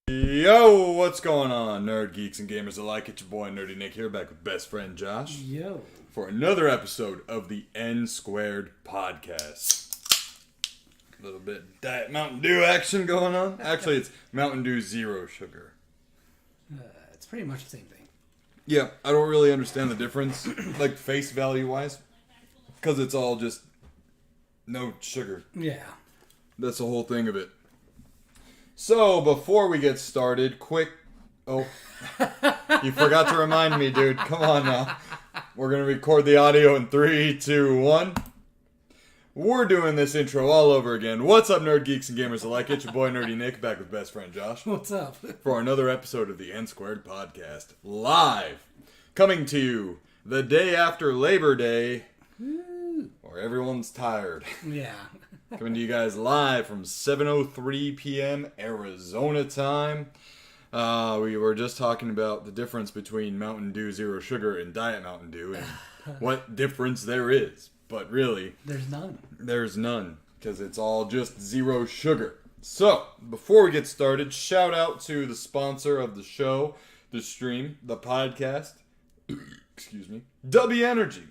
Yo, what's going on, nerd geeks and gamers alike? It's your boy Nerdy Nick here, back with best friend Josh. Yo. For another episode of the NSquared podcast. A little bit Diet Mountain Dew action going on. Actually, it's Mountain Dew Zero Sugar. It's pretty much the same thing. Yeah, I don't really understand the difference, like face value wise, because it's all just no sugar. Yeah. That's the whole thing of it. So, before we get started, Oh, you forgot to remind me, dude. Come on now. We're going to record the audio in 3, 2, 1. We're doing this intro all over again. What's up, nerd geeks and gamers alike? It's your boy, Nerdy Nick, back with best friend Josh. What's up? For another episode of the NSquared podcast. Live. Coming to you the day after Labor Day. Or everyone's tired. Yeah. Coming to you guys live from 7:03 p.m. Arizona time. We were just talking about the difference between Mountain Dew Zero Sugar and Diet Mountain Dew and what difference there is. But really, there's none. There's none, because it's all just zero sugar. So, before we get started, shout out to the sponsor of the show, the stream, the podcast, excuse me, W Energy.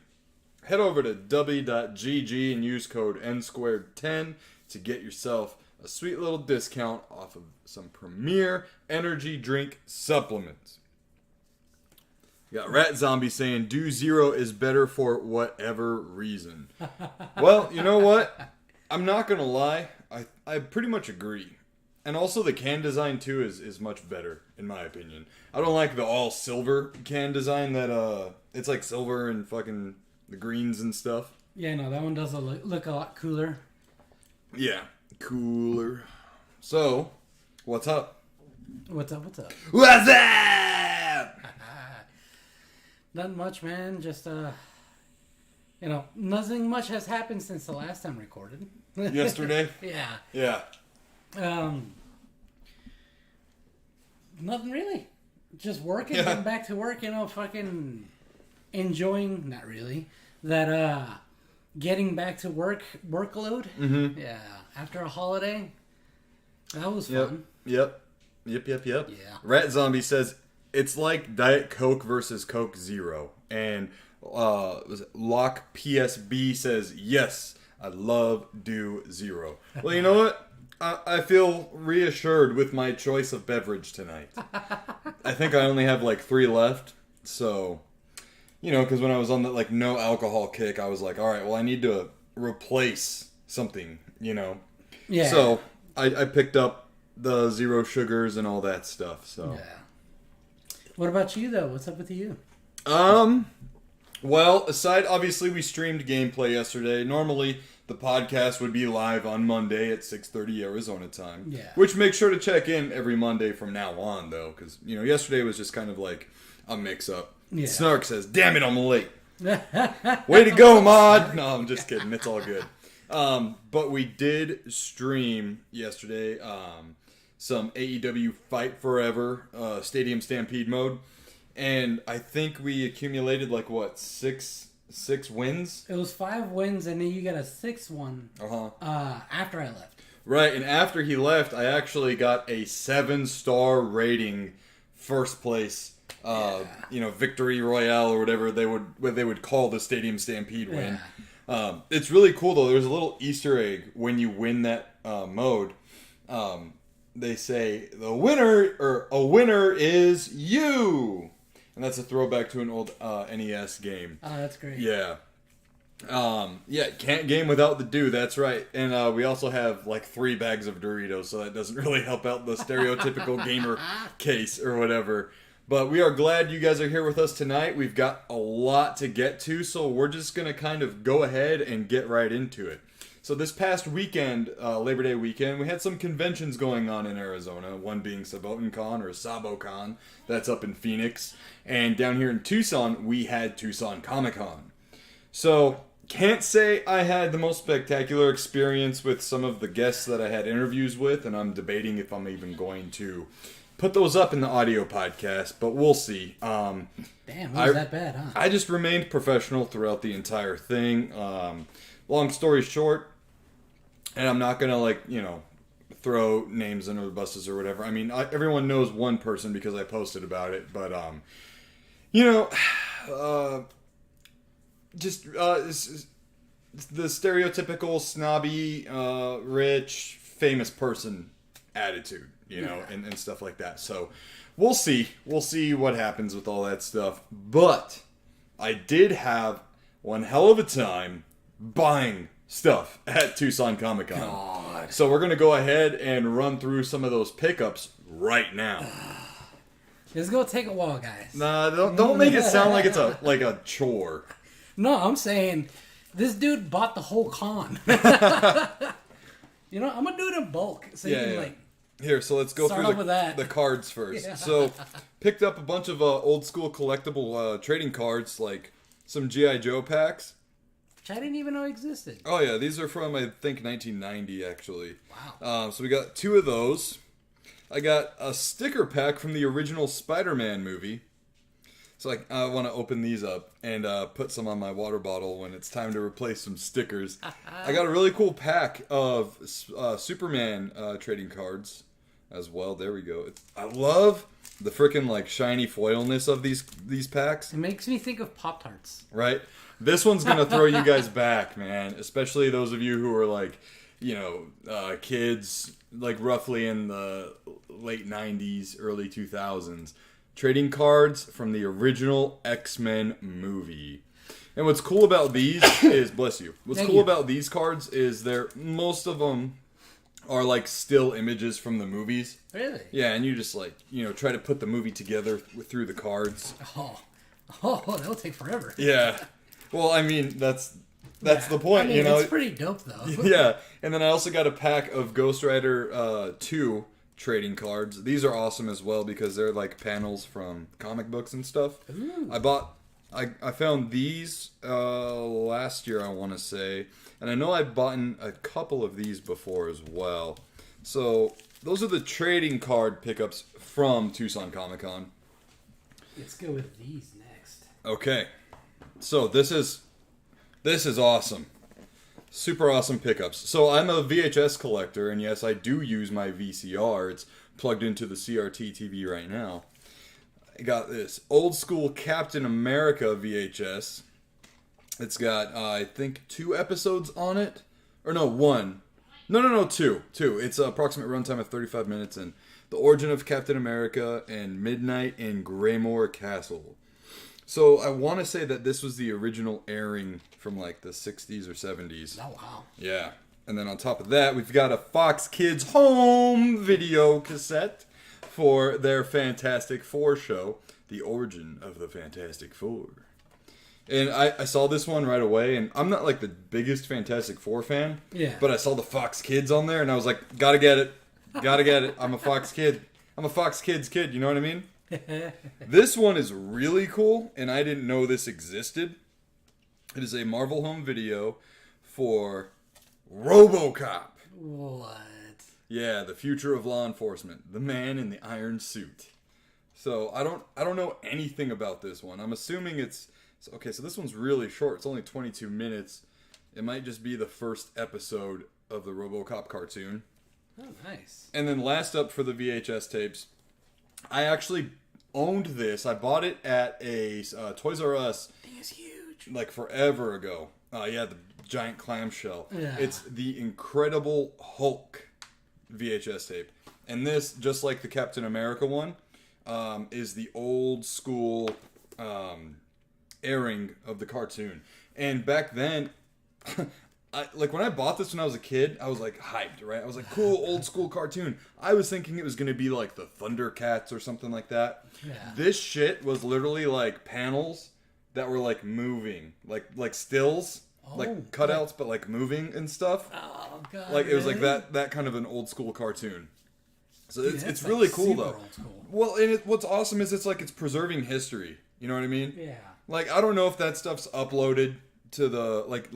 Head over to w.gg and use code NSquared10 to get yourself a sweet little discount off of some premier energy drink supplements. You got Rat Zombie saying, Do Zero is better for whatever reason. Well, you know what? I'm not going to lie. I pretty much agree. And also the can design too is much better in my opinion. I don't like the all silver can design that it's like silver and fucking the greens and stuff. Yeah, no, that one does look a lot cooler. Yeah, cooler. So, what's up? What's up? What's up? What's up? Not much, man. Just nothing much has happened since the last time recorded. Yesterday? Yeah. Yeah. Nothing really. Just working, getting back to work, fucking enjoying, not really, that getting back to workload. Mm-hmm. Yeah. After a holiday. That was fun. Yep. Yeah. Rat Zombie says it's like Diet Coke versus Coke Zero. And was it Lock PSB says, yes, I love Do Zero. Well, you know what? I feel reassured with my choice of beverage tonight. I think I only have like 3 left. So, because when I was on that no alcohol kick, I was like, all right, well, I need to replace something, Yeah. So I picked up the 0 sugars and all that stuff. So. Yeah. What about you though? What's up with you? Well, obviously we streamed gameplay yesterday. Normally the podcast would be live on Monday at 6:30 Arizona time. Yeah. Which make sure to check in every Monday from now on though, because yesterday was just kind of like a mix-up. Yeah. Snark says, "Damn it, I'm late." Way to go, Mod! No, I'm just kidding. It's all good. But we did stream yesterday some AEW Fight Forever Stadium Stampede mode. And I think we accumulated 6 wins? It was 5 wins, and then you got a 6th one after I left. Right, and after he left, I actually got a 7-star rating first place, victory royale or whatever they would call the Stadium Stampede win. Yeah. It's really cool though. There's a little Easter egg when you win that mode. They say a winner is you. And that's a throwback to an old NES game. Oh, that's great. Yeah. Can't game without the do, that's right. And we also have 3 bags of Doritos, so that doesn't really help out the stereotypical gamer case or whatever. But we are glad you guys are here with us tonight. We've got a lot to get to, so we're just going to kind of go ahead and get right into it. So this past weekend, Labor Day weekend, we had some conventions going on in Arizona, one being SabotanCon or SaboCon, that's up in Phoenix. And down here in Tucson, we had Tucson Comic-Con. So, can't say I had the most spectacular experience with some of the guests that I had interviews with, and I'm debating if I'm even going to put those up in the audio podcast, but we'll see. Damn, was that bad, huh? I just remained professional throughout the entire thing. Long story short, and I'm not going to, throw names under the buses or whatever. I mean, everyone knows one person because I posted about it, but, the stereotypical snobby, rich, famous person attitude, and stuff like that. So we'll see. We'll see what happens with all that stuff. But I did have one hell of a time buying stuff at Tucson Comic-Con. God. So we're going to go ahead and run through some of those pickups right now. It's going to take a while, guys. Nah, don't make it sound like it's a chore. No, I'm saying this dude bought the whole con. I'm going to do it in bulk. So you can, Here, so let's go through the cards first. Yeah. So, picked up a bunch of old school collectible trading cards, like some G.I. Joe packs. Which I didn't even know existed. Oh yeah, these are from, I think, 1990, actually. Wow. So we got 2 of those. I got a sticker pack from the original Spider-Man movie. So I want to open these up and put some on my water bottle when it's time to replace some stickers. I got a really cool pack of Superman trading cards as well. There we go. I love the freaking shiny foilness of these packs. It makes me think of Pop-Tarts. Right? This one's going to throw you guys back, man. Especially those of you who are kids, roughly in the late 90s, early 2000s. Trading cards from the original X-Men movie. And what's cool about these is, bless you, about these cards is most of them Oh, are like still images from the movies. really? Yeah, and you just like, try to put the movie together through the cards. Oh, that'll take forever. Yeah. Well, I mean, that's Yeah. the point, I mean, it's pretty dope though. Yeah, and then I also got a pack of Ghost Rider 2 trading cards. These are awesome as well because they're like panels from comic books and stuff. Ooh. I found these last year, I want to say, and I know I've bought a couple of these before as well. So those are the trading card pickups from Tucson Comic Con. Let's go with these next. Okay, so this is awesome. Super awesome pickups. So I'm a VHS collector, and yes, I do use my VCR. It's plugged into the CRT TV right now. I got this old school Captain America VHS. It's got, I think, 2 episodes on it. Or no, 1. No, 2. 2. It's an approximate runtime of 35 minutes, and the origin of Captain America and Midnight in Greymore Castle. So I want to say that this was the original airing from like the 60s or 70s. Oh, wow. Yeah. And then on top of that, we've got a Fox Kids home video cassette for their Fantastic Four show, The Origin of the Fantastic Four. And I saw this one right away, and I'm not like the biggest Fantastic Four fan. Yeah. But I saw the Fox Kids on there, and I was like, gotta get it. Gotta get it. I'm a Fox Kid. I'm a Fox Kids kid, you know what I mean? This one is really cool, and I didn't know this existed. It is a Marvel home video for RoboCop. What? Yeah, the future of law enforcement. The man in the iron suit. So I don't know anything about this one. I'm assuming it's okay. So this one's really short. It's only 22 minutes. It might just be the first episode of the RoboCop cartoon. Oh, nice. And then last up for the VHS tapes, I actually owned this. I bought it at a Toys R Us. Thing is huge. Like forever ago. Yeah, the giant clamshell. Yeah. It's the Incredible Hulk VHS tape. And this, just like the Captain America one, is the old school airing of the cartoon. And back then, when I bought this when I was a kid, I was like hyped, right? I was like, cool, old school cartoon. I was thinking it was going to be like the Thundercats or something like that. Yeah. This shit was literally like panels that were like moving, like stills, like cutouts, but like moving and stuff. Oh god. Like it was really? like that kind of an old school cartoon. So Dude, it's that's really like cool super though. old school. Well, and what's awesome is it's preserving history. You know what I mean? Yeah. Like I don't know if that stuff's uploaded to the like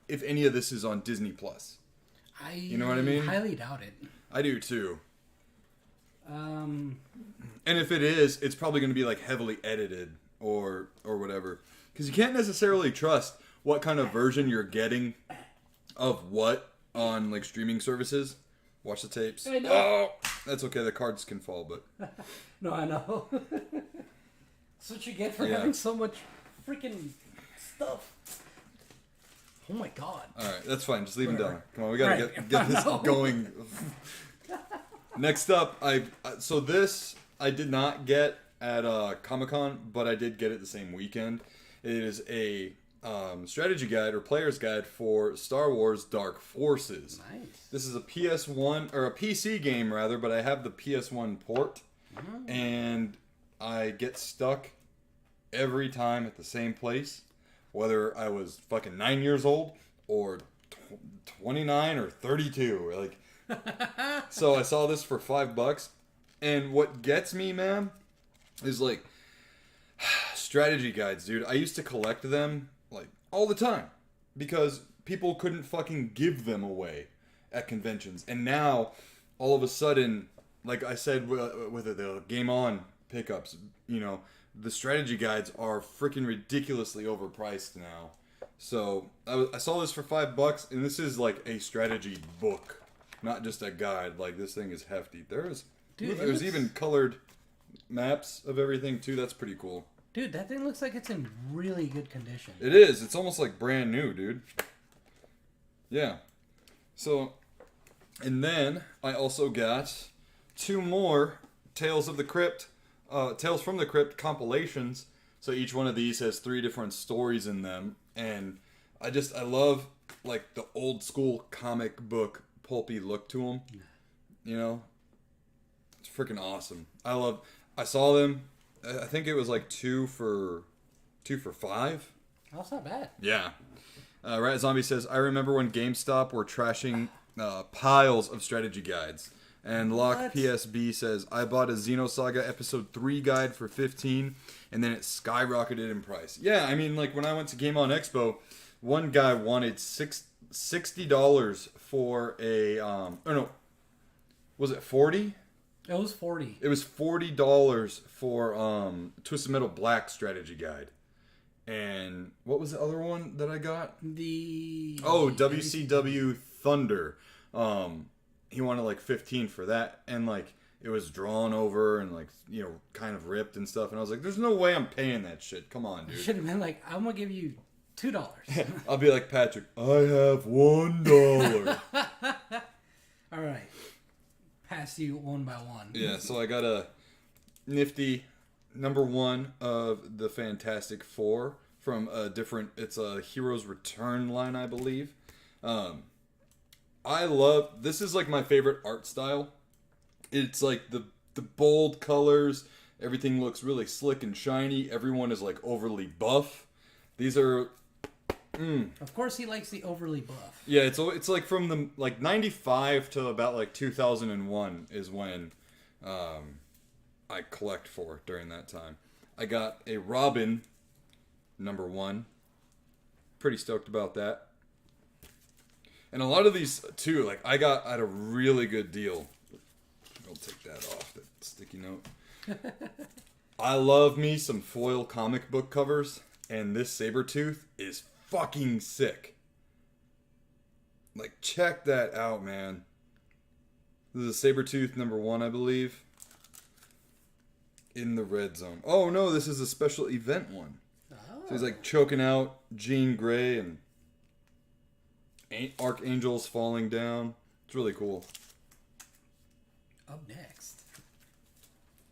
if any of this is on Disney Plus. You know what I mean? Highly doubt it. I do too. Um. And if it is, it's probably going to be like heavily edited or whatever, because you can't necessarily trust what kind of version you're getting of what on like streaming services. Watch the tapes. I know. Oh, that's okay. The cards can fall, but No, I know. That's what you get for Yeah. having so much freaking stuff. Oh my god. all right, that's fine. Just leave them Whatever. down. Come on, we gotta Right. get this No. going. Next up, so this I did not get at Comic-Con, but I did get it the same weekend. It is a strategy guide or player's guide for Star Wars Dark Forces. Nice. This is a PS1 or a PC game rather, but I have the PS1 port, and I get stuck every time at the same place, whether I was fucking 9 years old or 29 or 32. Like, so I saw this for $5, and what gets me, man, is like strategy guides, dude. I used to collect them like all the time because people couldn't fucking give them away at conventions, and now all of a sudden, like I said with the Game On pickups, the strategy guides are freaking ridiculously overpriced now. So I saw this for $5, and this is like a strategy book, not just a guide. Like this thing is hefty. There's even colored maps of everything too. That's pretty cool. Dude, that thing looks like it's in really good condition. It is. It's almost like brand new, dude. Yeah. So, and then I also got 2 more Tales from the Crypt compilations. So each one of these has 3 different stories in them, and I love like the old school comic book pulpy look to them. You know, it's freaking awesome. I saw them. I think it was like 2 for $5. Oh, that's not bad. Yeah. Rat Zombie says, I remember when GameStop were trashing piles of strategy guides. And Lock What? PSB says, I bought a Xenosaga Episode 3 guide for $15, and then it skyrocketed in price. Yeah, I mean, like, when I went to Game On Expo, one guy wanted $60 for a, was it 40? It was 40. It was $40 for Twisted Metal Black strategy guide. And what was the other one that I got? WCW Thunder. He wanted like 15 for that, and like it was drawn over and like, you know, kind of ripped and stuff. And I was like, "There's no way I'm paying that shit. Come on, dude." Should have been like, "I'm gonna give you $2." I'll be like Patrick. I have $1. All right, pass you one by one. Yeah, so I got a nifty number 1 of the Fantastic Four from a different. It's a Heroes Return line, I believe. I love, this is like my favorite art style. It's like the bold colors. Everything looks really slick and shiny. Everyone is like overly buff. These are. Of course, he likes the overly buff. Yeah, it's like from the like 95 to about like 2001 is when I collect for during that time. I got a Robin number 1. Pretty stoked about that. And a lot of these too, like I got at a really good deal. I'll take that off, that sticky note. I love me some foil comic book covers, and this Sabretooth is fucking sick. Like, check that out, man. This is a Sabretooth number 1, I believe. In the red zone. Oh no, this is a special event one. Oh. So he's like choking out Jean Grey and archangels falling down. It's really cool. Up next.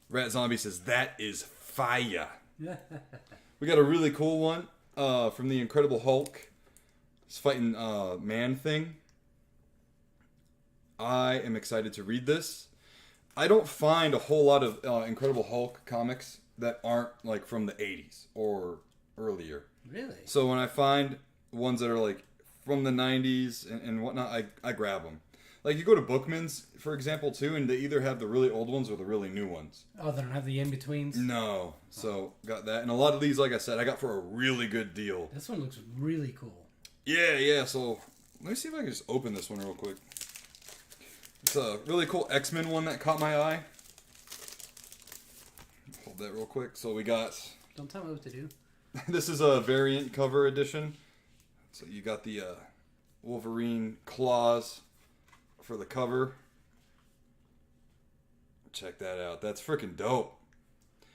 Rat Zombie says, that is fire. We got a really cool one from the Incredible Hulk. He's fighting Man-Thing. I am excited to read this. I don't find a whole lot of Incredible Hulk comics that aren't like from the 80s or earlier. Really? So when I find ones that are like from the 90s and whatnot, I grab them. Like, you go to Bookman's, for example, too, and they either have the really old ones or the really new ones. Oh, they don't have the in-betweens? No. So, got that. And a lot of these, like I said, I got for a really good deal. This one looks really cool. Yeah. So, let me see if I can just open this one real quick. It's a really cool X-Men one that caught my eye. Hold that real quick. So, we got... Don't tell me what to do. This is a variant cover edition. So you got the Wolverine claws for the cover. Check that out. That's freaking dope.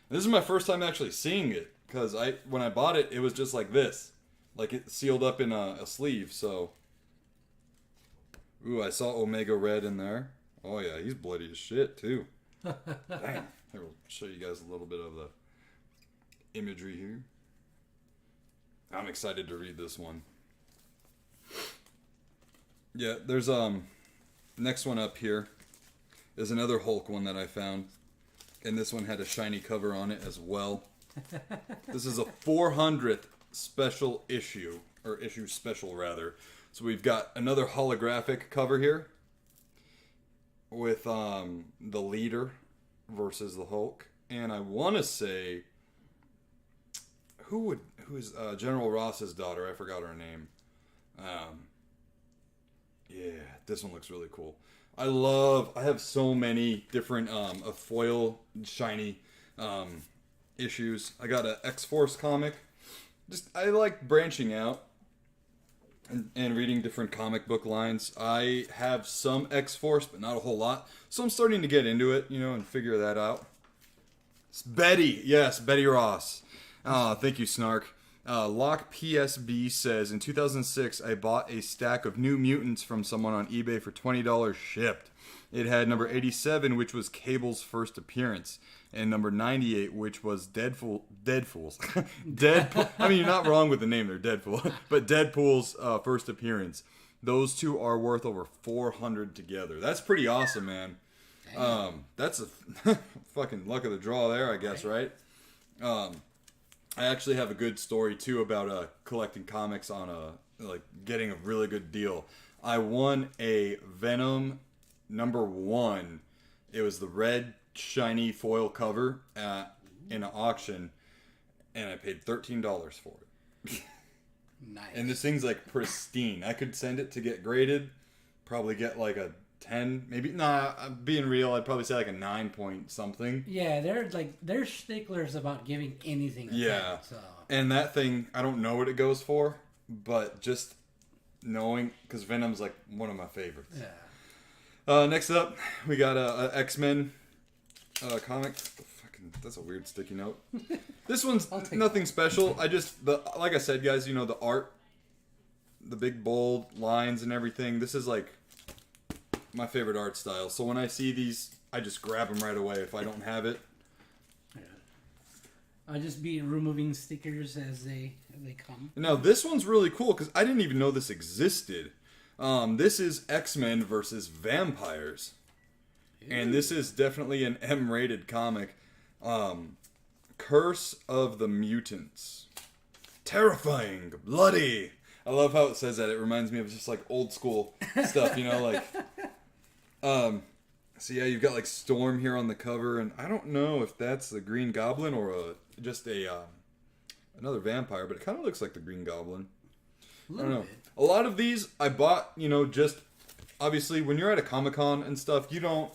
And this is my first time actually seeing it, because when I bought it, it was just like this, like it sealed up in a sleeve. So, ooh, I saw Omega Red in there. Oh yeah, he's bloody as shit too. Damn. Here, we'll show you guys a little bit of the imagery here. I'm excited to read this one. Yeah, there's next one up here is another Hulk one that I found, and this one had a shiny cover on it as well. This is a 400th special issue, or issue special rather. So we've got another holographic cover here with the leader versus the Hulk, and I want to say who is General Ross's daughter? I forgot her name. Yeah, this one looks really cool. I have so many different foil shiny issues. I got an X-Force comic. I like branching out and reading different comic book lines. I have some X-Force, but not a whole lot. So I'm starting to get into it, and figure that out. It's Betty. Yes, Betty Ross. Thank you, Snark. Lock PSB says, in 2006, I bought a stack of New Mutants from someone on eBay for $20 shipped. It had number 87, which was Cable's first appearance, and number 98, which was Deadpool's. Deadpool. I mean, you're not wrong with the name there, Deadpool. But Deadpool's first appearance. Those two are worth over 400 together. That's pretty awesome, man. That's a fucking luck of the draw there, I guess, right? I actually have a good story too about collecting comics on like getting a really good deal. I won a Venom #1. It was the red shiny foil cover in an auction, and I paid $13 for it. Nice. And this thing's like pristine. I could send it to get graded, probably get like a 10, maybe. Nah, I'm being real, I'd probably say like a 9 point something. Yeah, they're sticklers about giving anything a 10, so. And that thing, I don't know what it goes for, but just knowing, because Venom's like one of my favorites. Yeah. Next up, we got a X-Men comic. That's a weird sticky note. This one's nothing special. Like I said, guys, you know, the art, the big bold lines and everything. This is like my favorite art style. So when I see these, I just grab them right away if I don't have it. Yeah. I'll just be removing stickers as they come. Now, this one's really cool because I didn't even know this existed. This is X-Men versus Vampires. Ew. And this is definitely an M-rated comic. Curse of the Mutants. Terrifying, bloody. I love how it says that. It reminds me of just like old school stuff, you know, like. So yeah, you've got like Storm here on the cover, and I don't know if that's the Green Goblin or just another vampire, but it kind of looks like the Green Goblin. I don't know. A lot of these I bought, you know, just obviously when you're at a Comic-Con and stuff, you don't.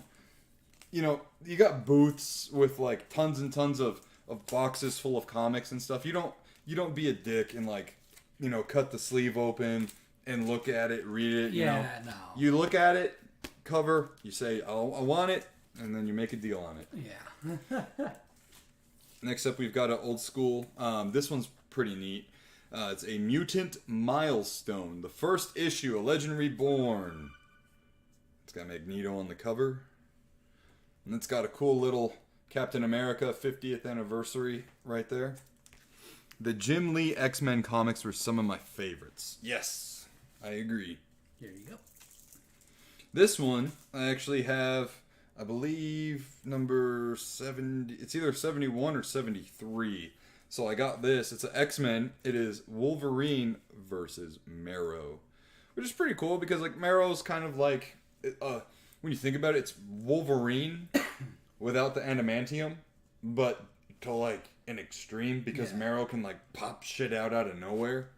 You know, you got booths with like tons and tons of boxes full of comics and stuff. You don't be a dick and like, you know, cut the sleeve open and look at it, read it. You know. No. You look at it, cover, you say, oh, I want it, and then you make a deal on it. Yeah. Next up, we've got an old school. This one's pretty neat. It's a Mutant Milestone, the first issue, A Legend Reborn. It's got Magneto on the cover. And it's got a cool little Captain America 50th anniversary right there. The Jim Lee X-Men comics were some of my favorites. Yes, I agree. Here you go. This one, I actually have, I believe, number 70. It's either 71 or 73. So I got this. It's an X-Men. It is Wolverine versus Marrow. Which is pretty cool because, like, Marrow's kind of like... when you think about it, it's Wolverine without the adamantium, but to like an extreme because Marrow can like pop shit out of nowhere.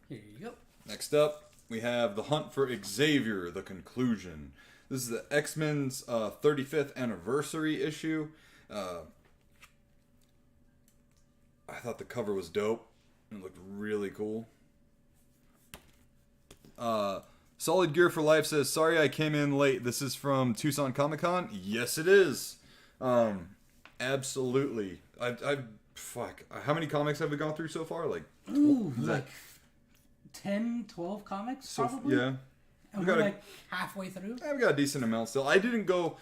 Here you go. Next up, we have The Hunt for Xavier, The Conclusion. This is the X-Men's 35th anniversary issue. I thought the cover was dope. It looked really cool. Solid Gear for Life says, sorry I came in late. This is from Tucson Comic-Con? Yes, it is. Absolutely. Fuck. How many comics have we gone through so far? Like, like 10, 12 comics, probably? Yeah. And we're like halfway through? I've got a decent amount still. I didn't go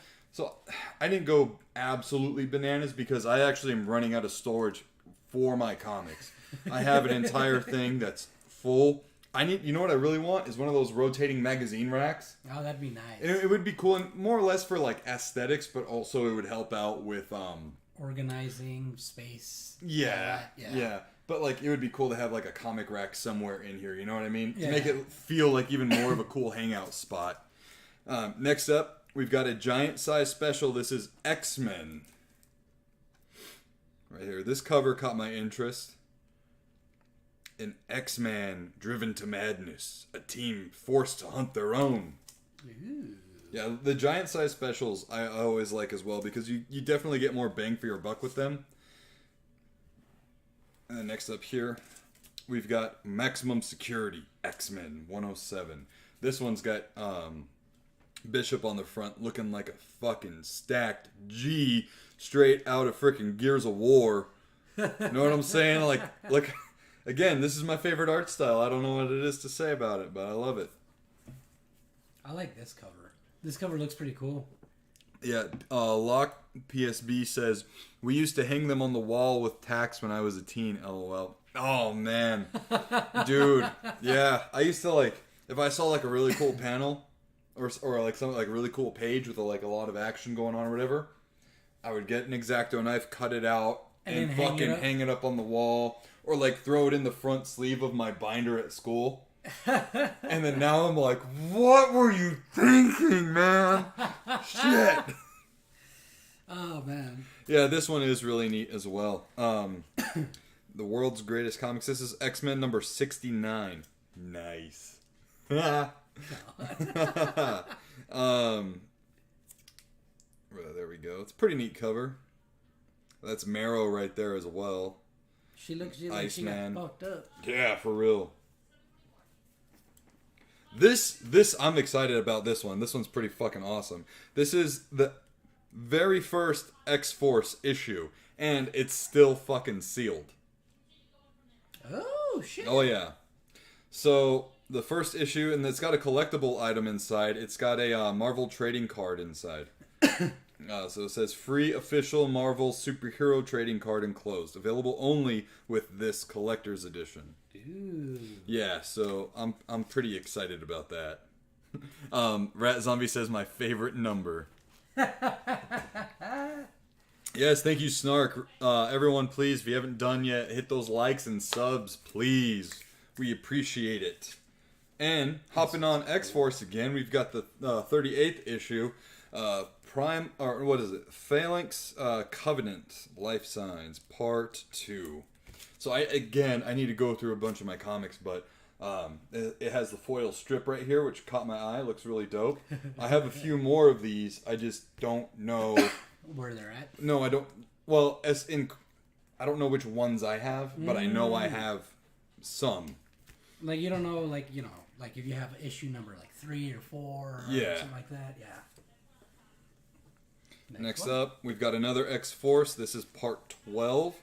absolutely bananas because I actually am running out of storage for my comics. I have an entire thing that's full. You know what I really want is one of those rotating magazine racks. Oh, that'd be nice. It would be cool and more or less for like aesthetics, but also it would help out with organizing space. Yeah. But like it would be cool to have like a comic rack somewhere in here. You know what I mean? Yeah. To make it feel like even more of a cool hangout spot. Next up, we've got a giant size special. This is X-Men. Right here. This cover caught my interest. An X-Man driven to madness. A team forced to hunt their own. Ooh. Yeah, the giant size specials I always like as well because you definitely get more bang for your buck with them. And then next up here, we've got Maximum Security X-Men 107. This one's got Bishop on the front looking like a fucking stacked G straight out of freaking Gears of War. You know what I'm saying? Like again, this is my favorite art style. I don't know what it is to say about it, but I love it. I like this cover. This cover looks pretty cool. Yeah, Lock PSB says, we used to hang them on the wall with tacks when I was a teen, lol. Oh, man. Dude, yeah. I used to, like, if I saw, like, a really cool panel, or like, something like a really cool page with, like, a lot of action going on or whatever, I would get an X-Acto knife, cut it out, and fucking hang it up on the wall, or, like, throw it in the front sleeve of my binder at school. And then now I'm like, what were you thinking, man? Shit. Oh, man. Yeah, this one is really neat as well. The world's greatest comics. This is X-Men number 69. Nice. There we go. It's a pretty neat cover. That's Marrow right there as well. She looks just like she got fucked up. Yeah, for real. This I'm excited about this one. This one's pretty fucking awesome. This is the very first X-Force issue, and it's still fucking sealed. Oh, shit. Oh, yeah. So, the first issue, and it's got a collectible item inside. It's got a Marvel trading card inside. So it says, free official Marvel superhero trading card enclosed. Available only with this collector's edition. Dude. Yeah, so I'm pretty excited about that. Rat Zombie says my favorite number. Yes, thank you, Snark. Everyone, please, if you haven't done yet, hit those likes and subs, please. We appreciate it. And hopping on X-Force again, we've got the 38th issue, Phalanx Covenant Life Signs Part 2. So I need to go through a bunch of my comics, but it has the foil strip right here, which caught my eye. Looks really dope. I have a few more of these. I just don't know where they're at. No, I don't. Well, I don't know which ones I have, but I know I have some. Like, you don't know, like if you have issue number like 3 or 4 or something like that. Yeah. Next up, we've got another X-Force. This is part 12.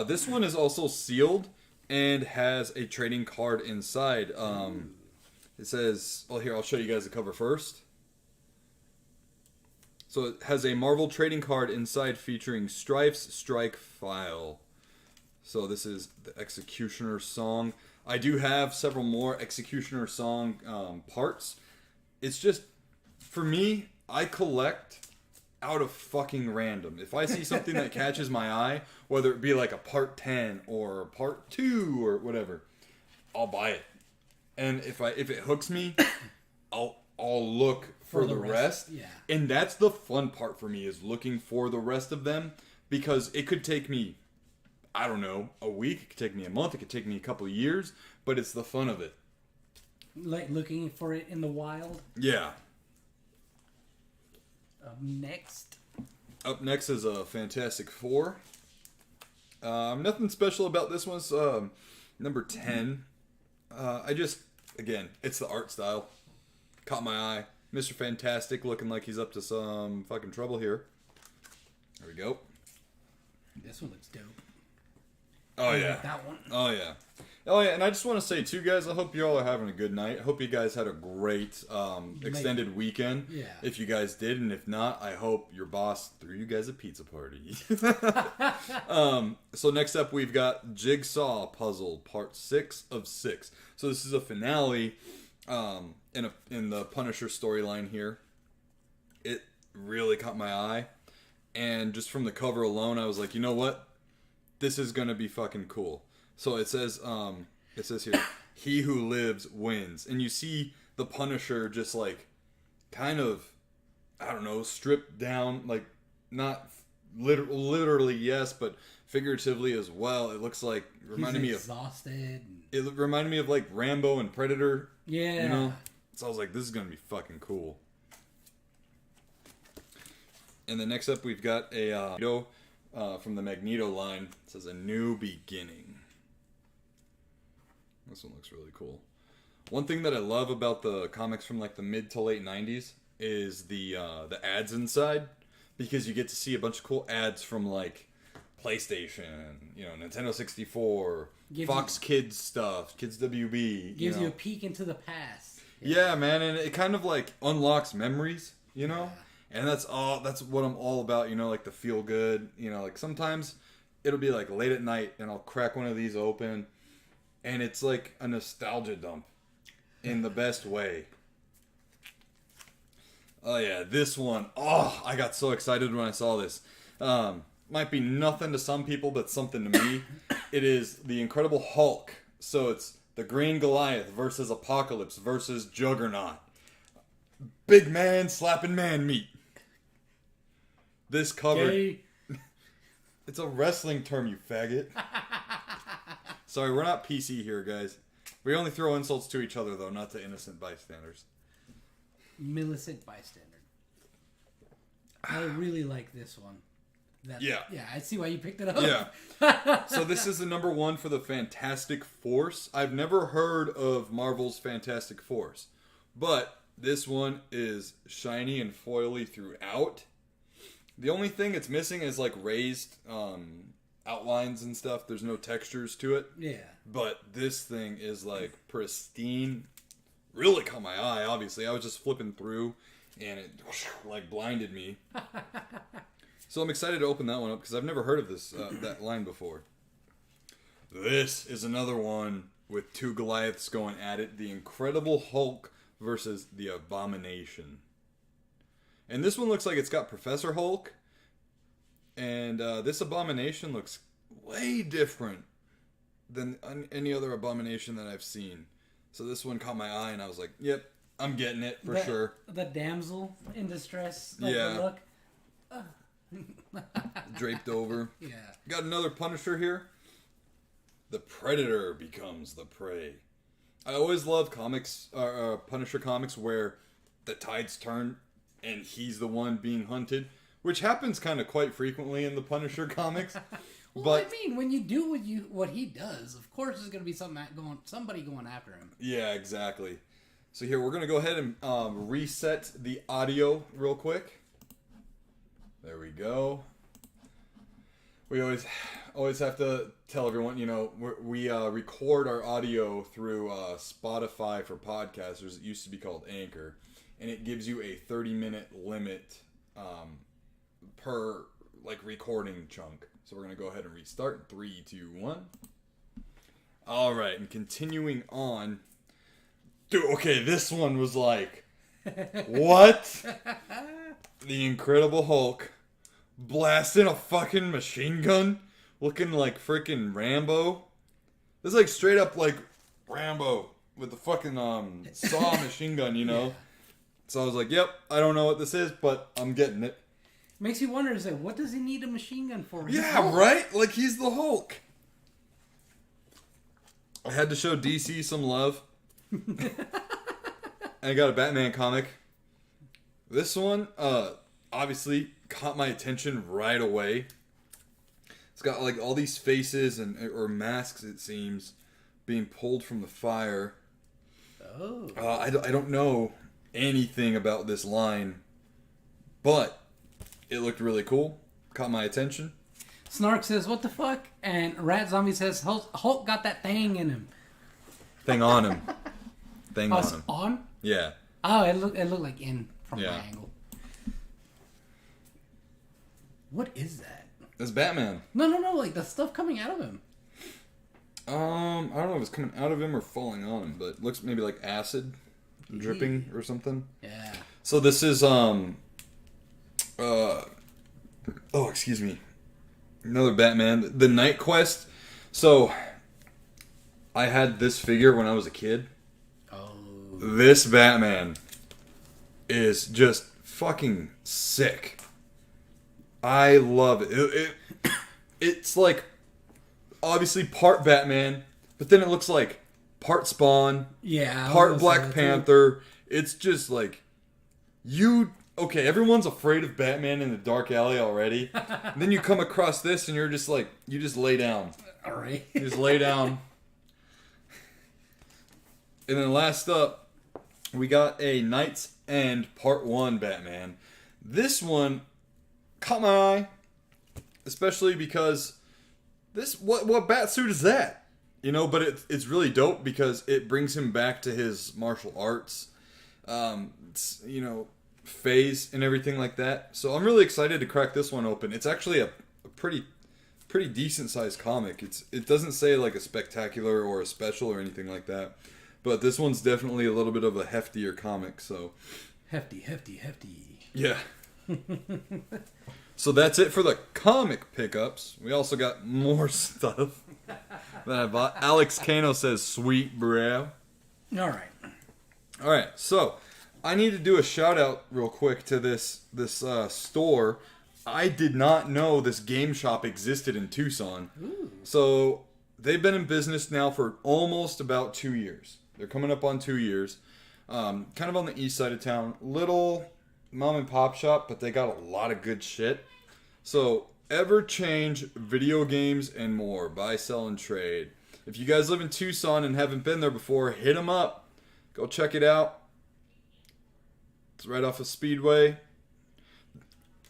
This one is also sealed and has a trading card inside. It says, well, here, I'll show you guys the cover first. So it has a Marvel trading card inside featuring Strife's Strike File. So this is the Executioner song. I do have several more Executioner song parts. It's just, for me, I collect out of fucking random. If I see something that catches my eye, whether it be like a part 10 or part 2 or whatever, I'll buy it. And if it hooks me, I'll look for the rest. Yeah. And that's the fun part for me, is looking for the rest of them, because it could take me, I don't know, a week, it could take me a month, it could take me a couple of years, but it's the fun of it. Like looking for it in the wild? Yeah. Up next is a Fantastic Four. Nothing special about this one's number 10. Again, it's the art style. Caught my eye. Mr. Fantastic looking like he's up to some fucking trouble here. There we go. This one looks dope. Oh, yeah. Like that one. Oh, yeah. Oh, yeah, and I just want to say, too, guys, I hope you all are having a good night. I hope you guys had a great extended weekend. Yeah. If you guys did, and if not, I hope your boss threw you guys a pizza party. So next up, we've got Jigsaw Puzzle, Part 6 of 6. So this is a finale in the Punisher storyline here. It really caught my eye. And just from the cover alone, I was like, you know what? This is going to be fucking cool. So it says here, he who lives wins. And you see the Punisher just like, kind of, I don't know, stripped down, like, not literally, yes, but figuratively as well. It looks like, reminded me of... exhausted. It reminded me of, like, Rambo and Predator. Yeah. You know? So I was like, this is going to be fucking cool. And then next up, we've got a from the Magneto line. It says, A New Beginning. This one looks really cool. One thing that I love about the comics from like the mid to late 90s is the ads inside, because you get to see a bunch of cool ads from like PlayStation, Nintendo 64, Fox Kids stuff, Kids WB. Gives you a peek into the past. Yeah, man, and it kind of like unlocks memories, And that's what I'm all about, like the feel good. Like sometimes it'll be like late at night and I'll crack one of these open and it's like a nostalgia dump in the best way. Oh yeah, this one. Oh, I got so excited when I saw this. Might be nothing to some people, but something to me. It is the Incredible Hulk. So it's the Green Goliath versus Apocalypse versus Juggernaut. Big man slapping man meat. This cover. Gay. It's a wrestling term, you faggot. Sorry, we're not PC here, guys. We only throw insults to each other, though, not to innocent bystanders. Millicent bystander. I really like this one. Yeah, I see why you picked it up. Yeah. So this is the number one for the Fantastic Force. I've never heard of Marvel's Fantastic Force, but this one is shiny and foily throughout. The only thing it's missing is like raised outlines and stuff. There's no textures to it. Yeah. But this thing is like pristine. Really caught my eye, obviously. I was just flipping through and it like blinded me. So I'm excited to open that one up because I've never heard of this that line before. This is another one with two Goliaths going at it. The Incredible Hulk versus the Abomination. And this one looks like it's got Professor Hulk. And this Abomination looks way different than any other Abomination that I've seen. So this one caught my eye and I was like, yep, I'm getting it for sure. The damsel in distress. Yeah. Draped over. Yeah. Got another Punisher here. The Predator becomes the prey. I always love comics, Punisher comics, where the tides turn and he's the one being hunted, which happens kind of quite frequently in the Punisher comics. Well, but I mean, when you do what he does, of course there's going to be somebody going after him. Yeah, exactly. So here, we're going to go ahead and reset the audio real quick. There we go. We always have to tell everyone, we record our audio through Spotify for podcasters. It used to be called Anchor, and it gives you a 30-minute limit per recording chunk. So we're gonna go ahead and restart. 3, 2, 1. All right, and continuing on. Dude, okay, this one was like, what? The Incredible Hulk blasting a fucking machine gun, looking like freaking Rambo. This is like straight up like Rambo with the fucking saw machine gun, Yeah. So I was like, yep, I don't know what this is, but I'm getting it. Makes you wonder, what does he need a machine gun for? Yeah, right? Like, he's the Hulk. I had to show DC some love. I got a Batman comic. This one, obviously, caught my attention right away. It's got, all these faces or masks, it seems, being pulled from the fire. Oh. I don't know anything about this line, but it looked really cool. Caught my attention. Snark says, what the fuck? And Rat Zombie says, Hulk got that thing in him. Thing on him. Thing on him. On? Yeah. Oh, it looked like in from my angle. What is that? It's Batman. No, like the stuff coming out of him. I don't know if it's coming out of him or falling on him, but it looks maybe like acid dripping or something. Yeah. So this is excuse me. Another Batman. The Night Quest. So I had this figure when I was a kid. Oh. This Batman is just fucking sick. I love it. It's like obviously part Batman, but then it looks like part Spawn, part Black Panther. It's just like okay, everyone's afraid of Batman in the dark alley already. And then you come across this and you're just like, you just lay down. All right. You just lay down. And then last up, we got a Knight's End Part 1 Batman. This one caught my eye, especially because what bat suit is that? But it's really dope because it brings him back to his martial arts. phase and everything like that. So I'm really excited to crack this one open. It's actually a pretty decent sized comic. It doesn't say like a spectacular or a special or anything like that, but this one's definitely a little bit of a heftier comic. So hefty. Yeah. So that's it for the comic pickups. We also got more stuff that I bought. Alex Cano says, "Sweet bro." All right. So I need to do a shout out real quick to this store. I did not know this game shop existed in Tucson. Ooh. So they've been in business now for almost about 2 years. They're coming up on 2 years. Kind of on the east side of town. Little mom and pop shop, but they got a lot of good shit. So Ever Change Video Games and More. Buy, sell, and trade. If you guys live in Tucson and haven't been there before, hit them up. Go check it out. It's right off of Speedway.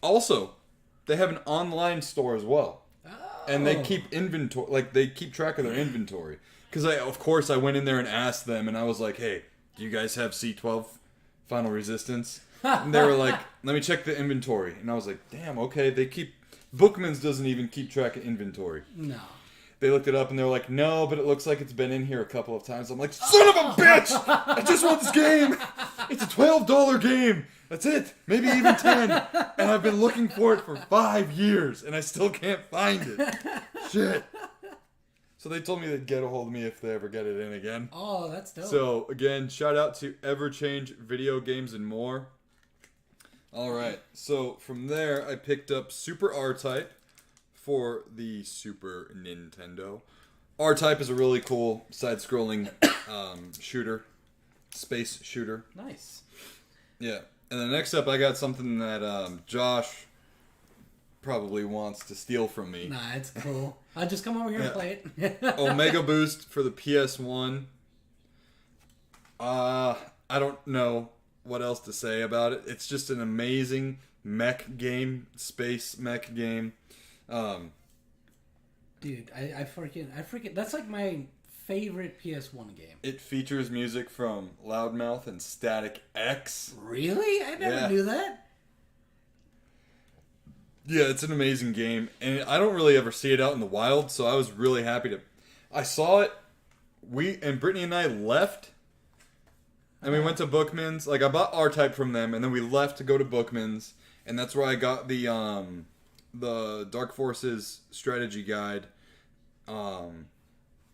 Also, they have an online store as well. Oh. And they keep inventory, like they keep track of their inventory. Because of course I went in there and asked them and I was like, "Hey, do you guys have C12 Final Resistance?" And they were like, "Let me check the inventory." And I was like, "Damn, okay." Bookman's doesn't even keep track of inventory. No. They looked it up and they were like, "No, but it looks like it's been in here a couple of times." I'm like, "Son of a bitch! I just want this game. It's a $12 game. That's it. Maybe even 10. And I've been looking for it for 5 years and I still can't find it. Shit." So they told me they'd get a hold of me if they ever get it in again. Oh, that's dope. So again, shout out to Everchange Video Games and More. Alright, so from there I picked up Super R-Type for the Super Nintendo. R-Type is a really cool side-scrolling shooter. Space shooter. Nice. Yeah. And then next up I got something that Josh probably wants to steal from me. Nah, it's cool. I'll just come over here and play it. Omega Boost for the PS1. I don't know what else to say about it. It's just an amazing mech game, space mech game. Dude, I freaking that's like my favorite PS1 game. It features music from Loudmouth and Static X. Really? I never knew that. Yeah, it's an amazing game, and I don't really ever see it out in the wild, so I was really happy to... I saw it, Brittany and I left, and we went to Bookman's. Like, I bought R-Type from them, and then we left to go to Bookman's, and that's where I got the Dark Forces strategy guide, and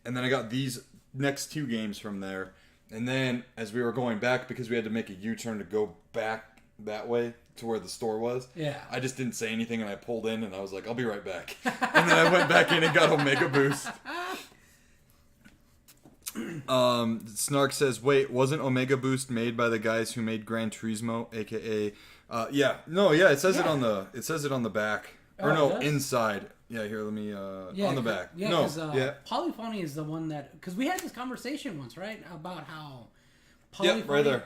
then I got these next 2 games from there, and then as we were going back, because we had to make a U-turn to go back that way, to where the store was. Yeah. I just didn't say anything and I pulled in and I was like, "I'll be right back." And then I went back in and got Omega Boost. Snark says, "Wait, wasn't Omega Boost made by the guys who made Gran Turismo, aka it says it on the back. Or no, inside. Yeah, here, let me on the back. Yeah, no, Polyphony is the one that, because we had this conversation once, right? About how Polyphony... Yep, right there.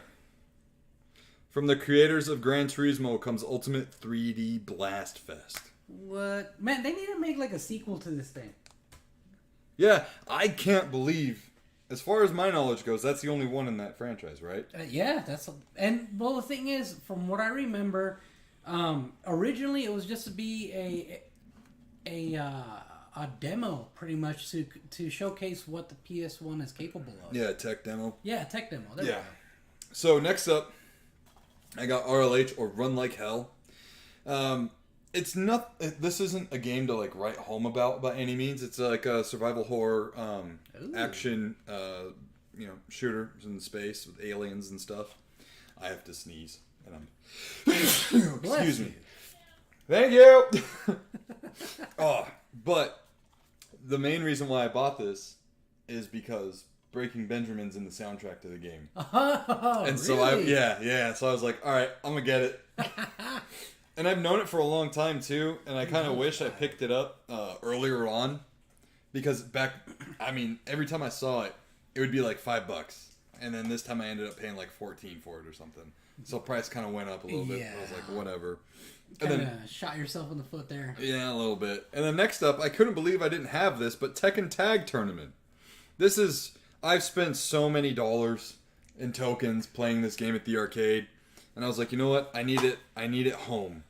From the creators of Gran Turismo comes Ultimate 3D Blast Fest. What? Man, they need to make like a sequel to this thing. Yeah, I can't believe, as far as my knowledge goes, that's the only one in that franchise, right? Yeah, well, the thing is, from what I remember, originally it was just to be a demo, pretty much, to showcase what the PS1 is capable of. Yeah, tech demo. Yeah, tech demo. There we go. So next up, I got RLH, or Run Like Hell. It's not. This isn't a game to like write home about by any means. It's like a survival horror action, shooter in space with aliens and stuff. I have to sneeze, and I'm. Excuse me. Thank you. But the main reason why I bought this is because Breaking Benjamin's in the soundtrack to the game. Oh, and so really? So I was like, all right, I'm gonna get it. And I've known it for a long time too, and I kind of wish I picked it up earlier on, because every time I saw it, it would be like $5, and then this time I ended up paying like $14 for it or something. So price kind of went up a little bit. I was like, whatever. Kind of shot yourself in the foot there. Yeah, a little bit. And then next up, I couldn't believe I didn't have this, but Tekken Tag Tournament. I've spent so many dollars in tokens playing this game at the arcade. and I was like, you know what? I need it home.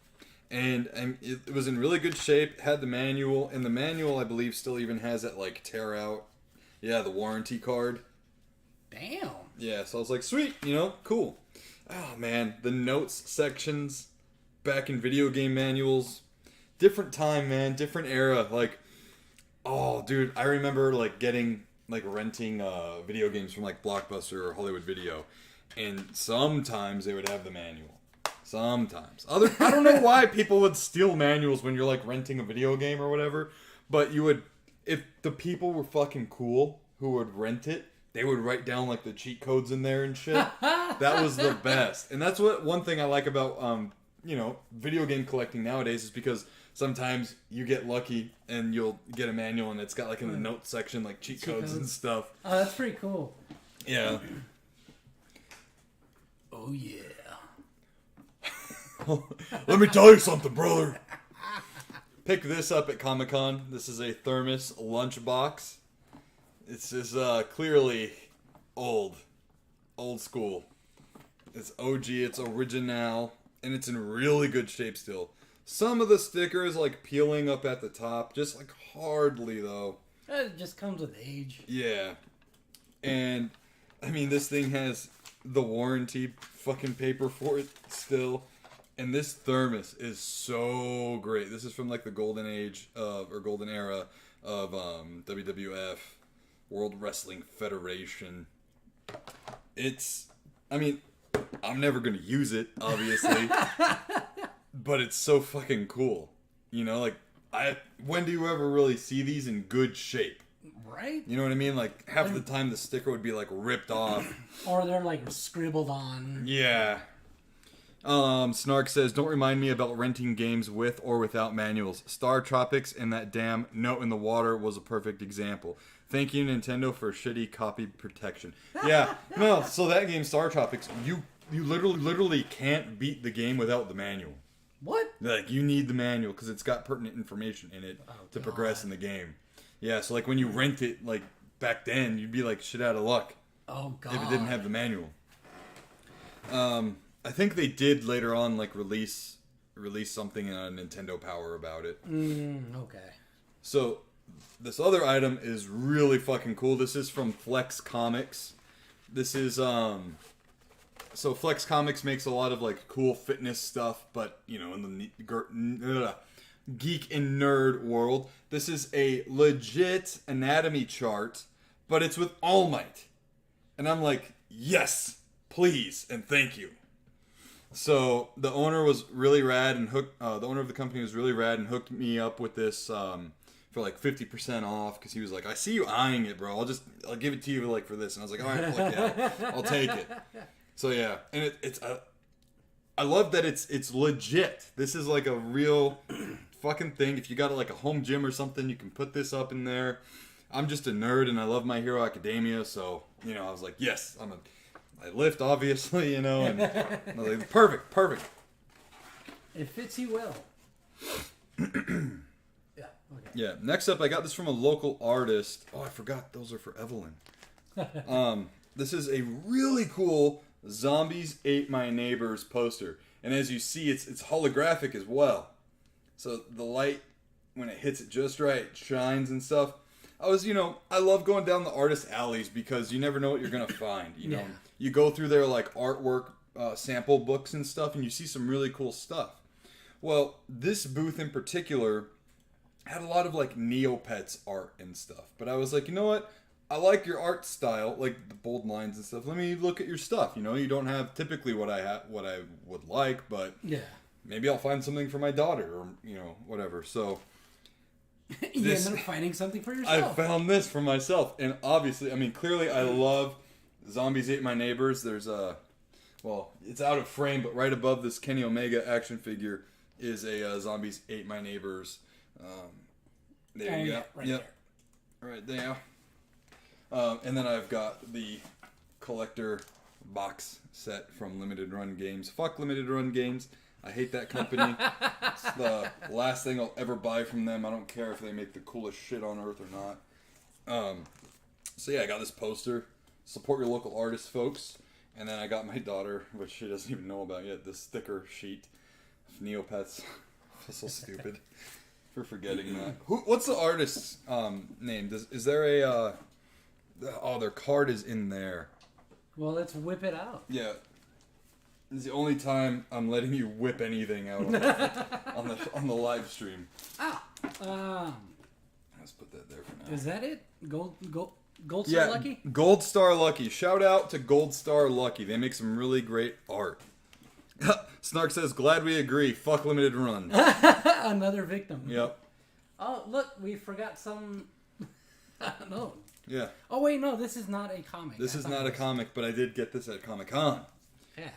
And it was in really good shape. Had the manual, and the manual I believe still even has that like tear out, the warranty card. Damn. Yeah, so I was like, sweet, cool. Oh man, the notes sections back in video game manuals, different time, man, different era. Like, oh dude, I remember like renting video games from like Blockbuster or Hollywood Video, and sometimes they would have the manual. Sometimes. I don't know why people would steal manuals when you're like renting a video game or whatever, but you would, if the people were fucking cool who would rent it, they would write down like the cheat codes in there and shit. That was the best. And that's one thing I like about video game collecting nowadays is because sometimes you get lucky and you'll get a manual and it's got like in the notes section like cheat codes and stuff. Oh, that's pretty cool. Yeah. Oh yeah. Let me tell you something, brother. Pick this up at Comic-Con. This is a thermos lunchbox. This is clearly old school. It's OG, it's original, and it's in really good shape still. Some of the stickers like peeling up at the top, just like hardly though. It just comes with age. Yeah. And I mean, this thing has the warranty fucking paper for it still. And this thermos is so great. This is from like the golden age or golden era of WWF, World Wrestling Federation. I'm never going to use it, obviously. But it's so fucking cool. When do you ever really see these in good shape? Right? You know what I mean? Like, half the time the sticker would be, like, ripped off. Or they're, like, scribbled on. Yeah. Snark says, don't remind me about renting games with or without manuals. Star Tropics and that damn Note in the Water was a perfect example. Thank you, Nintendo, for shitty copy protection. Yeah, no, so that game, Star Tropics, you literally can't beat the game without the manual. What? Like, you need the manual because it's got pertinent information in it to progress in the game. Yeah, so like when you rent it, like back then, you'd be like shit out of luck. Oh, God. If it didn't have the manual. I think they did later on like release something on Nintendo Power about it. Okay. So this other item is really fucking cool. This is from Flex Comics. This is so Flex Comics makes a lot of like cool fitness stuff, but in the geek and nerd world, this is a legit anatomy chart, but it's with All Might. And I'm like, yes, please, and thank you. So the owner was really rad and the owner of the company was really rad and hooked me up with this for like 50% off because he was like, I see you eyeing it, bro. I'll give it to you like for this. And I was like, all right, fuck yeah, I'll take it. So yeah, and I love that it's legit. This is like a real fucking thing. If you got like a home gym or something, you can put this up in there. I'm just a nerd and I love My Hero Academia, so I was like, yes, I lift, obviously, and I was like, perfect. It fits you well. Yeah, okay. Yeah, next up, I got this from a local artist. Oh, I forgot, those are for Evelyn. This is a really cool Zombies Ate My Neighbors poster. And as you see, it's holographic as well. So the light, when it hits it just right, it shines and stuff. I love going down the artist alleys because you never know what you're going to find, Yeah. You go through their like artwork sample books and stuff and you see some really cool stuff. Well, this booth in particular had a lot of like Neopets art and stuff. But I was like, you know what? I like your art style, like the bold lines and stuff. Let me look at your stuff. You don't have typically what I would like, but yeah, maybe I'll find something for my daughter or whatever. So you end up finding something for yourself. I found this for myself, and obviously, clearly, I love Zombies Ate My Neighbors. There's it's out of frame, but right above this Kenny Omega action figure is a Zombies Ate My Neighbors. There you go. Right there. And then I've got the collector box set from Limited Run Games. Fuck Limited Run Games. I hate that company. It's the last thing I'll ever buy from them. I don't care if they make the coolest shit on earth or not. So yeah, I got this poster. Support your local artists, folks. And then I got my daughter, which she doesn't even know about yet, this sticker sheet of Neopets. I feel so stupid for forgetting that. What's the artist's name? Is there a... their card is in there. Well, let's whip it out. Yeah. It's the only time I'm letting you whip anything out on the live stream. Let's put that there for now. Is that it? Gold Star Lucky? Gold Star Lucky. Shout out to Gold Star Lucky. They make some really great art. Snark says, glad we agree. Fuck limited run. Another victim. Yep. Oh, look, we forgot some... I don't know. Yeah. Oh, wait, no, this is not a comic. This is not a comic, but I did get this at Comic-Con. Yeah.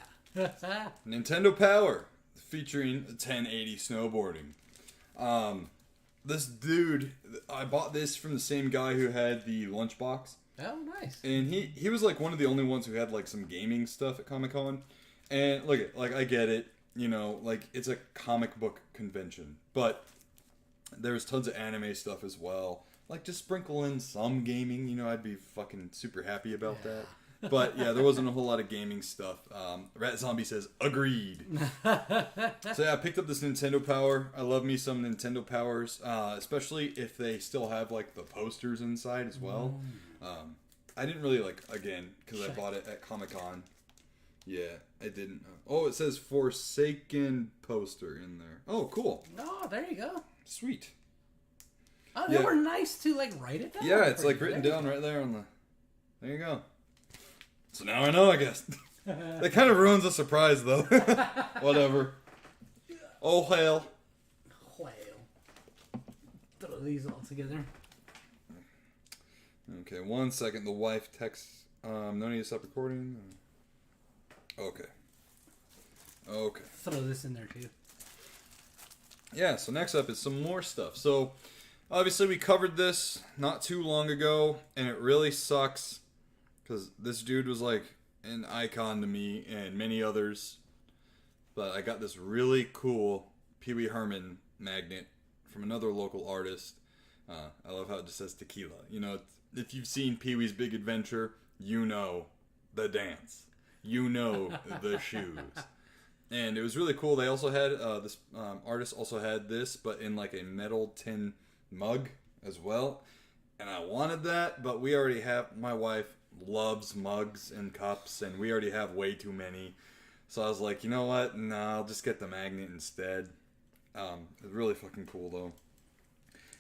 Nintendo Power, featuring 1080 snowboarding. This dude, I bought this from the same guy who had the lunchbox. Oh, nice. And he was like one of the only ones who had like some gaming stuff at Comic-Con. And look, like I get it, you know, like it's a comic book convention, but there's tons of anime stuff as well. Like just sprinkle in some gaming, you know, I'd be fucking super happy about that. But yeah, there wasn't a whole lot of gaming stuff. Rat Zombie says, agreed. So yeah, I picked up this Nintendo Power. I love me some Nintendo Powers, especially if they still have like the posters inside as well. I didn't really again, because I bought it at Comic-Con. Yeah, I didn't. Oh, it says Forsaken poster in there. Oh, cool. Oh, there you go. Sweet. Oh, they were nice to write it down. Yeah, it's written down right there on the... There you go. So now I know, I guess. That kind of ruins the surprise, though. Whatever. Oh, hell. Well. Throw these all together. Okay, 1 second. The wife texts... no need to stop recording. Okay. Throw this in there, too. Yeah, so next up is some more stuff. So, obviously we covered this not too long ago, and it really sucks. Because this dude was like an icon to me and many others. But I got this really cool Pee Wee Herman magnet from another local artist. I love how it just says tequila. You know, if you've seen Pee Wee's Big Adventure, you know the dance. You know the shoes. And it was really cool. They also had, this artist also had this, but in like a metal tin mug as well. And I wanted that, but we already have, my wife loves mugs and cups, and we already have way too many. So I was like, you know what? Nah, I'll just get the magnet instead. It's really fucking cool though.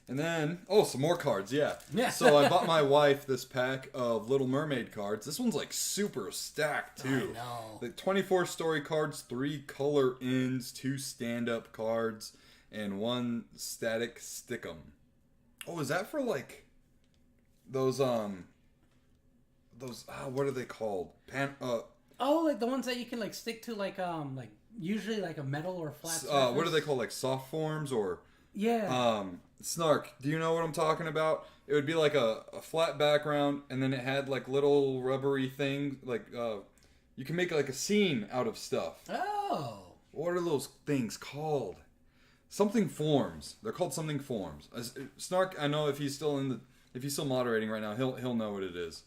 And then, some more cards, yeah. So I bought my wife this pack of Little Mermaid cards. This one's like super stacked too. I know. Like 24 story cards, 3 color ends, 2 stand-up cards, and 1 static stickum. Oh, is that for like those what are they called? Like the ones that you can stick to usually like a metal or flat surface. What are they called? Like soft forms or yeah. Snark, do you know what I'm talking about? It would be like a flat background, and then it had like little rubbery things. You can make like a scene out of stuff. Oh. What are those things called? Something forms. They're called something forms. Snark, I know if he's still moderating right now, he'll know what it is.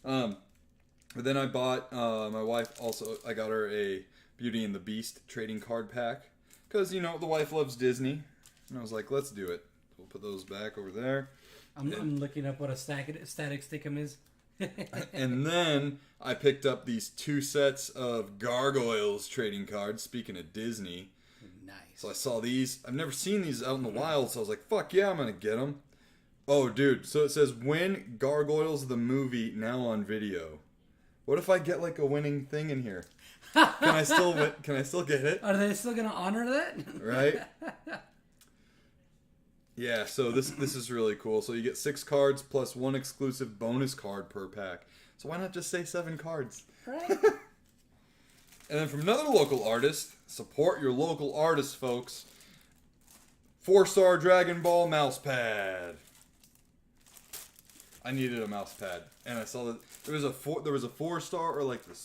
But then I bought my wife also. I got her a Beauty and the Beast trading card pack because the wife loves Disney, and I was like, let's do it. We'll put those back over there. I'm looking up what a static stickum is. And then I picked up these 2 sets of Gargoyles trading cards. Speaking of Disney, nice. So I saw these. I've never seen these out in the wild, so I was like, fuck yeah, I'm gonna get them. Oh, dude. So it says, win Gargoyles the movie now on video. What if I get like a winning thing in here? Can I still get it? Are they still gonna honor that? Right? Yeah, so this is really cool. So you get 6 cards plus 1 exclusive bonus card per pack. So why not just say 7 cards? Right. And then from another local artist, support your local artists, folks. 4-star Dragon Ball mouse pad. I needed a mouse pad, and I saw that there was a 4-star or like the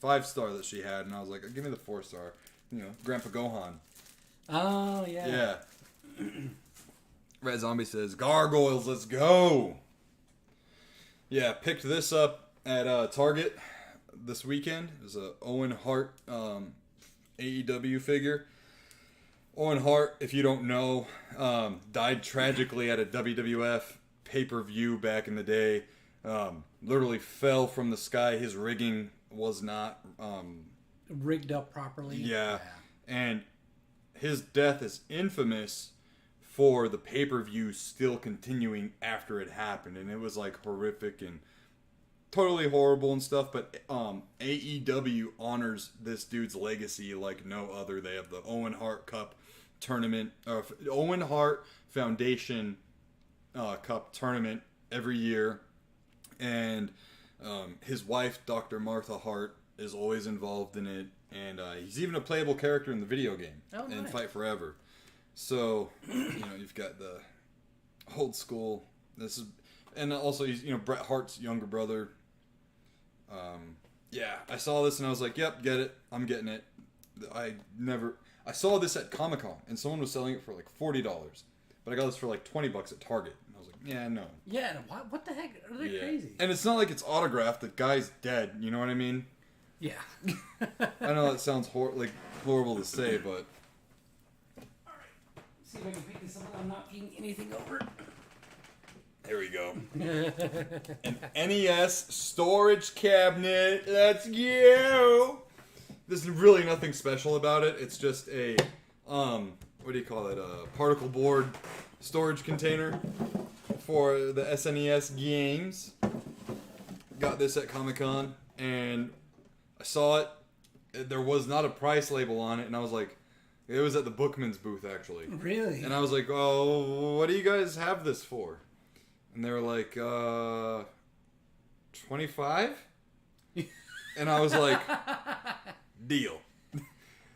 5-star that she had, and I was like, give me the 4-star. Grandpa Gohan. Oh yeah. Yeah. Red Zombie says, Gargoyles, let's go. Yeah, picked this up at Target. this weekend. It was a Owen Hart AEW figure. Owen Hart, if you don't know, died tragically at a WWF pay-per-view back in the day. Literally fell from the sky. His rigging was not rigged up properly. Yeah. And his death is infamous for the pay-per-view still continuing after it happened. And it was like horrific and totally horrible and stuff. But AEW honors this dude's legacy like no other. They have the Owen Hart Cup tournament, Owen Hart Foundation Cup tournament every year. And his wife, Dr. Martha Hart, is always involved in it. And he's even a playable character in the video game in Fight Forever. So, you've got the old school. And also he's Bret Hart's younger brother. I saw this and I was like, "Yep, get it. I'm getting it." I saw this at Comic-Con and someone was selling it for like $40, but I got this for like $20 at Target. And I was like, "Yeah, no." Yeah, what the heck? Are they crazy? And it's not like it's autographed. The guy's dead. You know what I mean? Yeah. I know that sounds horrible to say, but. See if I can pick this up. I'm not getting anything over. There we go. An NES storage cabinet. That's you. There's really nothing special about it. It's just a what do you call it? A particle board storage container for the SNES games. Got this at Comic-Con and I saw it. There was not a price label on it, and I was like. It was at the Bookman's booth, actually. Really? And I was like, "Oh, what do you guys have this for?" And they were like, 25? And I was like, deal.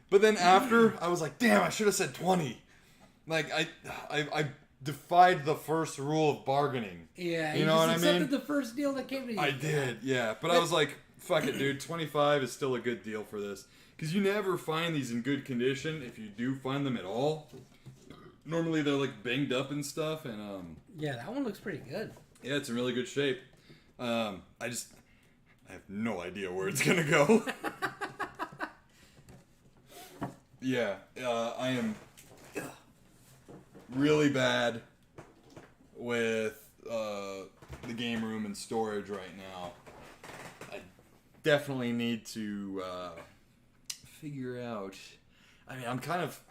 But then after, I was like, damn, I should have said 20. Like, I defied the first rule of bargaining. Yeah, you know what I mean? accepted the first deal that came to you. I did, yeah. But I was like, fuck it, dude. 25 is still a good deal for this. Because you never find these in good condition, if you do find them at all. Normally they're like banged up and stuff, and yeah, that one looks pretty good. Yeah, it's in really good shape. I have no idea where it's gonna go. Yeah, I am really bad with the game room and storage right now. I definitely need to figure out. I mean, I'm kind of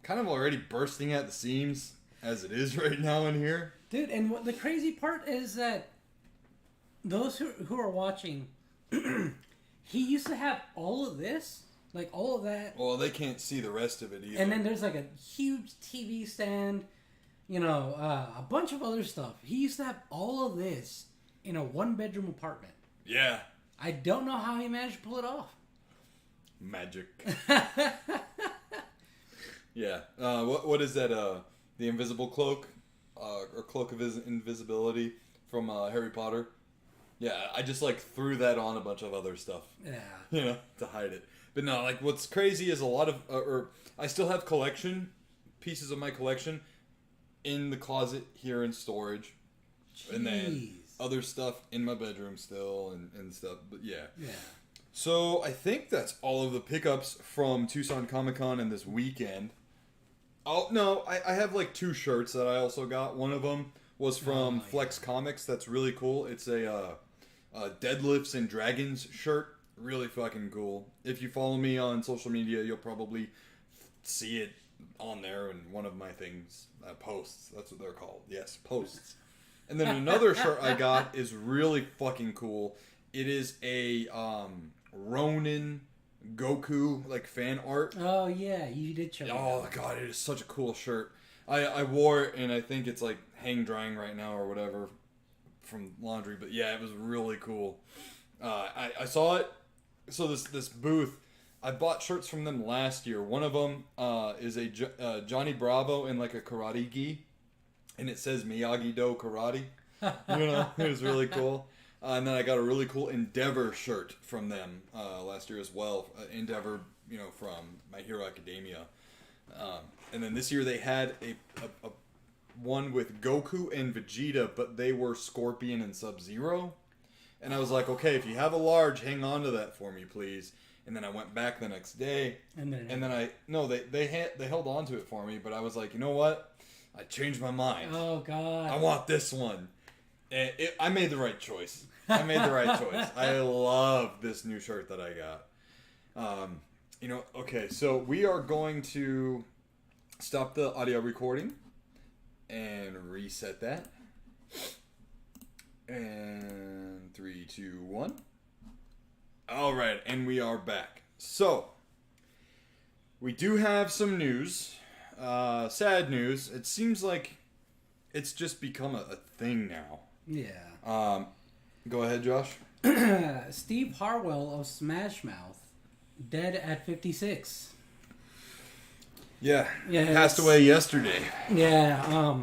already bursting at the seams as it is right now in here. Dude, and what the crazy part is that those who are watching, he used to have all of this, like all of that. Well, they can't see the rest of it either. And then there's like a huge TV stand, a bunch of other stuff. He used to have all of this in a one-bedroom apartment. Yeah. I don't know how he managed to pull it off. Magic. Yeah. What is that? The invisible cloak, or cloak of invisibility from Harry Potter. Yeah, I just like threw that on a bunch of other stuff. Yeah. To hide it. But no, like what's crazy is a lot of, I still have pieces of my collection in the closet here in storage. Jeez. And then other stuff in my bedroom still and stuff. But yeah. Yeah. So I think that's all of the pickups from Tucson Comic-Con and this weekend. Oh, no, I have like 2 shirts that I also got. One of them was from Flex Comics. That's really cool. It's a Deadlifts and Dragons shirt. Really fucking cool. If you follow me on social media, you'll probably see it on there in one of my things. Posts. That's what they're called. Yes, posts. And then another shirt I got is really fucking cool. It is a Ronin Goku like fan art. Oh yeah, you did show me. Oh god, it is such a cool shirt. I wore it and I think it's like hang drying right now or whatever from laundry. But yeah, it was really cool. I saw it. So this booth, I bought shirts from them last year. One of them is a Johnny Bravo in like a karate gi, and it says Miyagi-Do Karate. It was really cool. And then I got a really cool Endeavor shirt from them last year as well. Endeavor, from My Hero Academia. And then this year they had a one with Goku and Vegeta, but they were Scorpion and Sub-Zero. And I was like, okay, if you have a large, hang on to that for me, please. And then I went back the next day, and then they held on to it for me, but I was like, you know what? I changed my mind. Oh God! I want this one. And I made the right choice. I love this new shirt that I got. Okay, so we are going to stop the audio recording and reset that. And 3, 2, 1. All right, and we are back. So, we do have some news. Sad news. It seems like it's just become a thing now. Yeah. Go ahead, Josh. Steve Harwell of Smash Mouth, dead at 56. Yeah. Passed away yesterday. Yeah.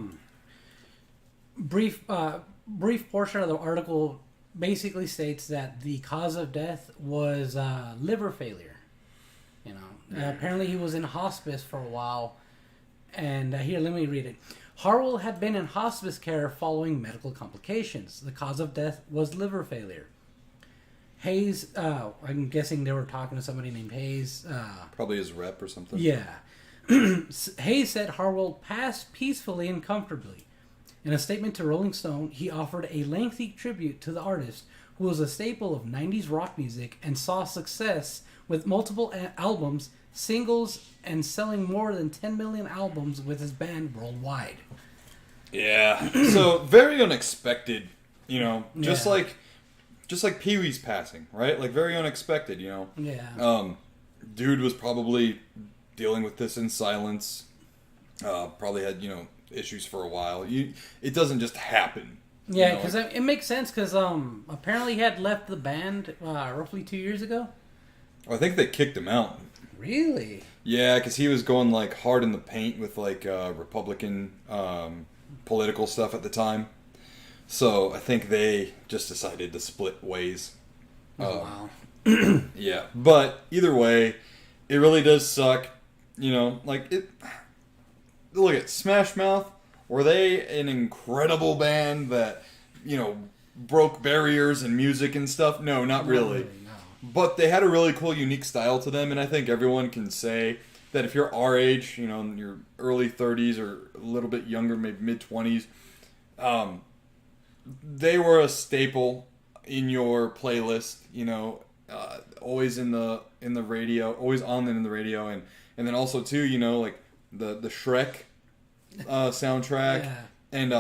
Brief portion of the article basically states that the cause of death was liver failure. Apparently he was in hospice for a while. And here, let me read it. Harwell had been in hospice care following medical complications. The cause of death was liver failure. Hayes, I'm guessing they were talking to somebody named Hayes. Probably his rep or something. Yeah. Hayes said Harwell passed peacefully and comfortably. In a statement to Rolling Stone, he offered a lengthy tribute to the artist, who was a staple of 90s rock music and saw success with multiple albums, singles, and selling more than 10 million albums with his band worldwide. Yeah. So, very unexpected, just like Pee-wee's passing, right? Like, very unexpected, Yeah. Dude was probably dealing with this in silence. Probably had, issues for a while. It doesn't just happen. Yeah, because it makes sense, because apparently he had left the band roughly 2 years ago. I think they kicked him out. Really? Yeah, because he was going, hard in the paint with, Republican political stuff at the time. So I think they just decided to split ways. Wow. Yeah, but either way, it really does suck. Look at Smash Mouth. Were they an incredible band that, broke barriers in music and stuff? No, not really. No. But they had a really cool, unique style to them, and I think everyone can say that if you're our age, in your early 30s or a little bit younger, maybe mid-20s, they were a staple in your playlist, always in the radio, always on in the radio, and then also too, the Shrek soundtrack, Yeah. and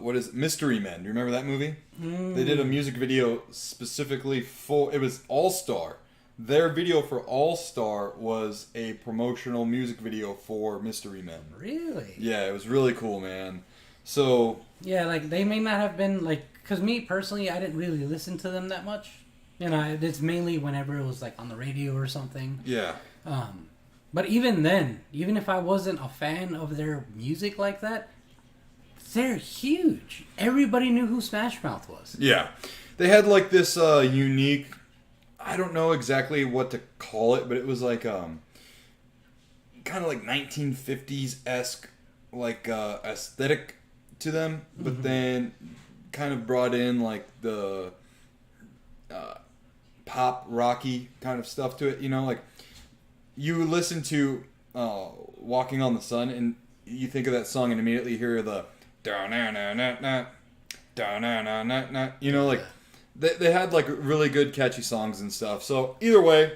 what is it? Mystery Men? Do you remember that movie? They did a music video specifically for it was All Star. Their video for All Star was a promotional music video for Mystery Men. Really? Yeah, it was really cool, man. So yeah, they may not have been because me personally, I didn't really listen to them that much. It's mainly whenever it was on the radio or something. yeah. But even then, even if I wasn't a fan of their music like that, they're huge. Everybody knew who Smash Mouth was. Yeah. They had this unique, I don't know exactly what to call it, but it was kind of 1950s-esque aesthetic to them, but then kind of brought in the pop rocky kind of stuff to it, you listen to Walking on the Sun and you think of that song and immediately you hear the da-na-na-na-na, da-na-na-na-na, they had really good catchy songs and stuff. So either way,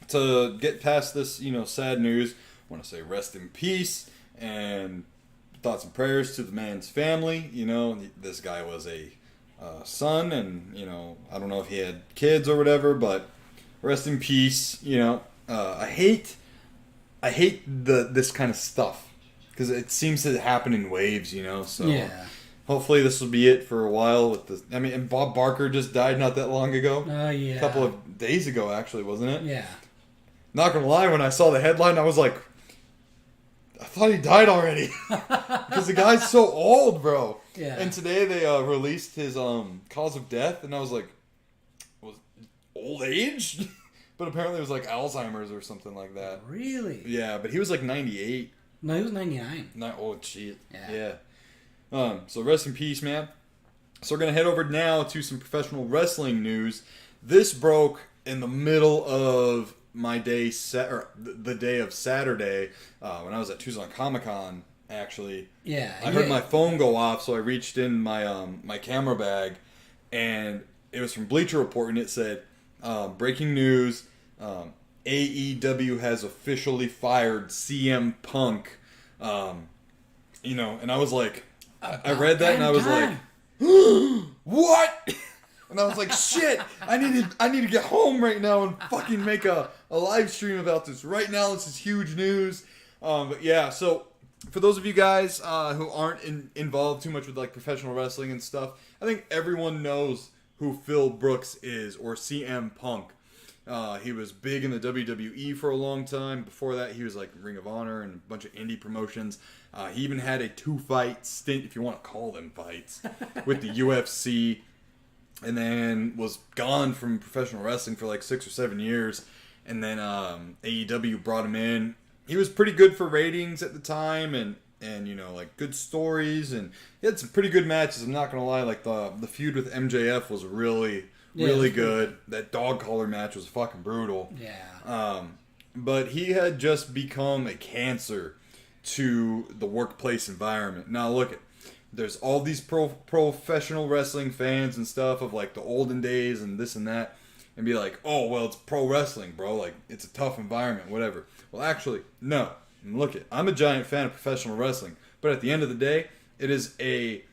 to get past this, sad news, I want to say rest in peace and thoughts and prayers to the man's family. This guy was a son and, I don't know if he had kids or whatever, but rest in peace, I hate this kind of stuff because it seems to happen in waves, so Yeah. hopefully this will be it for a while with this. I mean, and Bob Barker just died not that long ago. Oh, yeah. A couple of days ago, actually, wasn't it? Yeah. Not gonna lie, when I saw the headline, I was like, I thought he died already because the guy's so old, bro. Yeah. And today they released his cause of death, and I was like, was it old age? But apparently it was Alzheimer's or something like that. Really? Yeah, but he was 98. No, he was 99. Oh, shit. Yeah. So rest in peace, man. So we're going to head over now to some professional wrestling news. This broke in the middle of my day, the day of Saturday, when I was at Tucson Comic-Con, actually. Yeah. I heard my phone go off, so I reached in my my camera bag, and it was from Bleacher Report, and it said, breaking news, AEW has officially fired CM Punk. You know, and I was like, I read that, and I was like, what? And I was like, shit, I need to get home right now and fucking make a live stream about this right now. This is huge news. But yeah, so for those of you guys who aren't involved too much with like professional wrestling and stuff, I think everyone knows who Phil Brooks is, or CM Punk. He was big in the WWE for a long time. Before that, he was like Ring of Honor and a bunch of indie promotions. He even had a 2-fight stint, if you want to call them fights, with the UFC. And then was gone from professional wrestling for like 6 or 7 years. And then AEW brought him in. He was pretty good for ratings at the time, and you know, like good stories, and he had some pretty good matches. I'm not gonna lie, like the feud with MJF was really good. That dog collar match was fucking brutal. Yeah. But he had just become a cancer to the workplace environment. Now look at. There's all these professional wrestling fans and stuff of like the olden days and this and that, and be like, oh, well, it's pro wrestling, bro. Like, it's a tough environment, whatever. Well, actually, no. And look it, I'm a giant fan of professional wrestling, but at the end of the day, it is a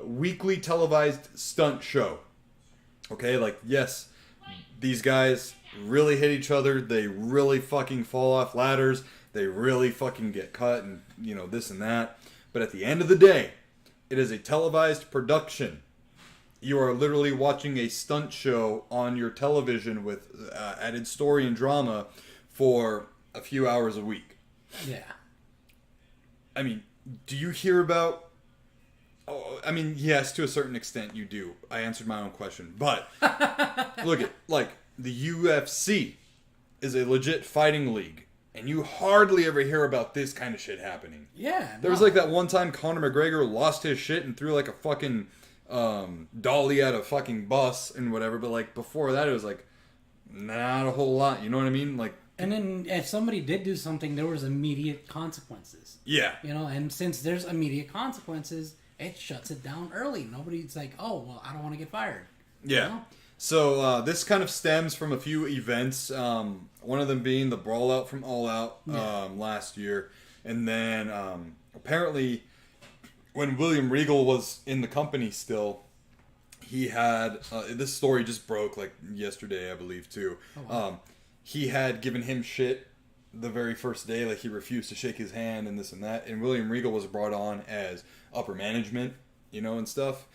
weekly televised stunt show. Okay, like, yes, these guys really hit each other. They really fucking fall off ladders. They really fucking get cut and, you know, this and that. But at the end of the day, it is a televised production. You are literally watching a stunt show on your television with added story and drama for a few hours a week. Yeah. I mean, do you hear about... Oh, I mean, yes, to a certain extent you do. I answered my own question. But, look at, like, the UFC is a legit fighting league. And you hardly ever hear about this kind of shit happening. Yeah. There was like that one time Conor McGregor lost his shit and threw like a fucking dolly at a fucking bus and whatever. But like before that, it was like not a whole lot. You know what I mean? Like. And then if somebody did do something, there was immediate consequences. Yeah. You know, and since there's immediate consequences, it shuts it down early. Nobody's like, oh, well, I don't want to get fired. Yeah. You know? So this kind of stems from a few events. One of them being the brawl out from All Out last year, and then apparently when William Regal was in the company still, he had this story just broke like yesterday, I believe too. Oh, wow. He had given him shit the very first day, like he refused to shake his hand and this and that. And William Regal was brought on as upper management, you know, and stuff.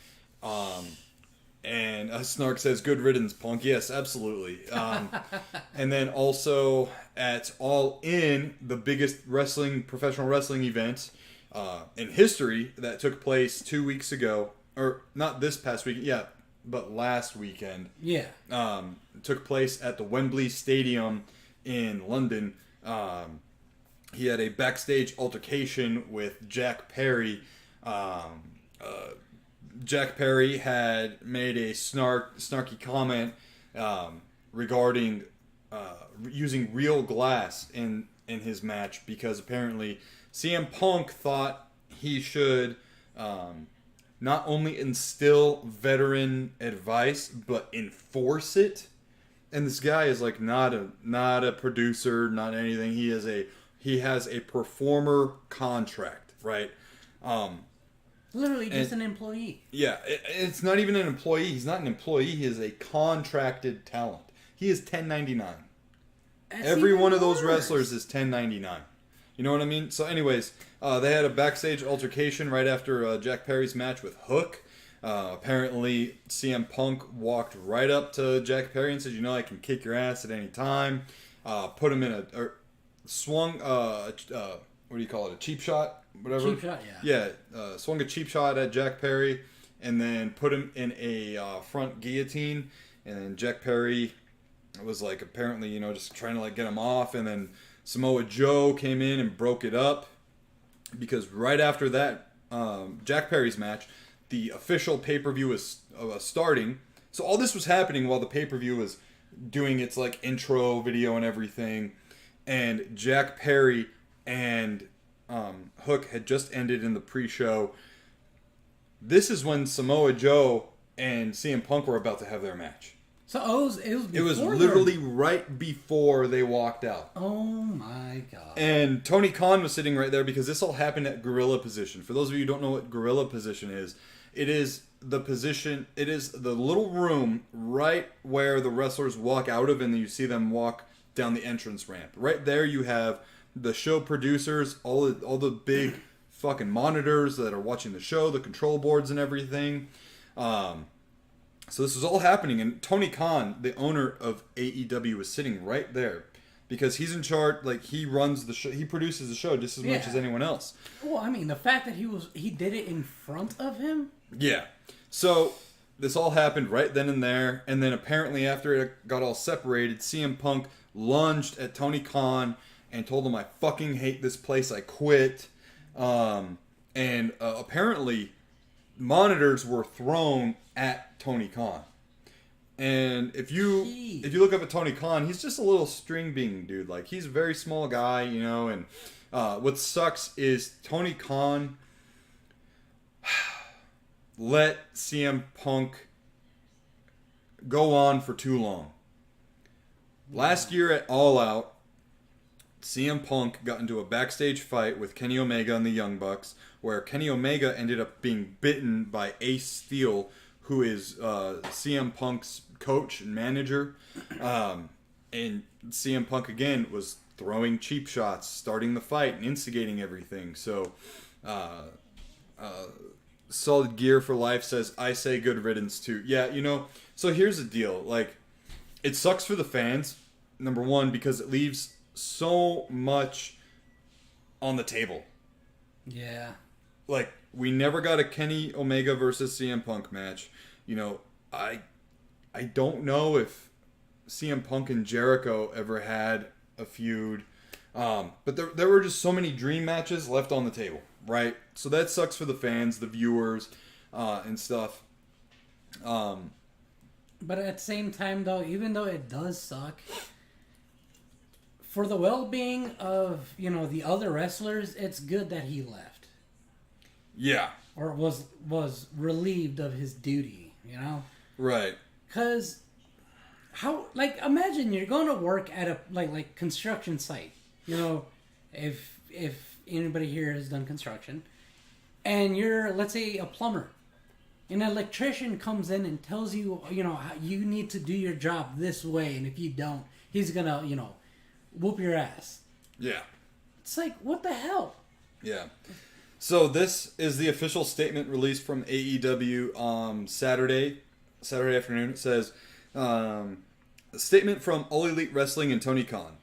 And Snark says, good riddance, Punk. Yes, absolutely. And then also at All In, the biggest professional wrestling event in history that took place 2 weeks ago. Or not this past weekend, yeah, but last weekend. Yeah. Took place at the Wembley Stadium in London. He had a backstage altercation with Jack Perry. Jack Perry had made a snarky comment regarding using real glass in his match, because apparently CM Punk thought he should not only instill veteran advice but enforce it. And this guy is like not a producer, not anything. He has a performer contract, right? Literally just an employee. Yeah, it's not even an employee. He's not an employee. He is a contracted talent. He is 1099. Every one of those wrestlers is 1099. You know what I mean? So anyways, they had a backstage altercation right after Jack Perry's match with Hook. Apparently, CM Punk walked right up to Jack Perry and said, you know, I can kick your ass at any time. Put him in swung, what do you call it, a cheap shot? Whatever. Cheap shot, yeah. Yeah, swung a cheap shot at Jack Perry and then put him in a front guillotine. And then Jack Perry was like, apparently, you know, just trying to like get him off. And then Samoa Joe came in and broke it up, because right after that Jack Perry's match, the official pay-per-view is starting. So all this was happening while the pay-per-view was doing its like intro video and everything. And Jack Perry and Hook had just ended in the pre-show. This is when Samoa Joe and CM Punk were about to have their match. So it was literally right before they walked out. Oh my god. And Tony Khan was sitting right there because this all happened at gorilla position. For those of you who don't know what gorilla position is, it is the little room right where the wrestlers walk out of and then you see them walk down the entrance ramp. Right there you have the show producers, all the big fucking monitors that are watching the show, the control boards and everything. So this was all happening, and Tony Khan, the owner of AEW, was sitting right there because he's in charge. Like, he runs the show, he produces the show just as much as anyone else. Well, I mean, the fact that he did it in front of him. Yeah. So this all happened right then and there, and then apparently after it got all separated, CM Punk lunged at Tony Khan and told him, "I fucking hate this place. I quit." And apparently, monitors were thrown at Tony Khan. And if you look up at Tony Khan, he's just a little string bean dude. Like, he's a very small guy, you know. And what sucks is Tony Khan let CM Punk go on for too long. Last year at All Out, CM Punk got into a backstage fight with Kenny Omega and the Young Bucks, where Kenny Omega ended up being bitten by Ace Steel, who is CM Punk's coach and manager. And CM Punk, again, was throwing cheap shots, starting the fight, and instigating everything. So, Solid Gear for Life says, "I say good riddance too." Yeah, you know, so here's the deal. Like, it sucks for the fans, number one, because it leaves so much on the table. Yeah. Like, we never got a Kenny Omega versus CM Punk match. You know, I don't know if CM Punk and Jericho ever had a feud. But there were just so many dream matches left on the table, right? So that sucks for the fans, the viewers, and stuff. But at the same time, though, even though it does suck, for the well-being of, you know, the other wrestlers, it's good that he left. Yeah. Or was relieved of his duty, you know? Right. Because how, like, imagine you're going to work at a like construction site, you know, if anybody here has done construction, and you're, let's say, a plumber. An electrician comes in and tells you, you know, you need to do your job this way, and if you don't, he's gonna, you know, whoop your ass. Yeah. It's like, what the hell? Yeah. So this is the official statement released from AEW Saturday afternoon. It says, a statement from All Elite Wrestling and Tony Khan.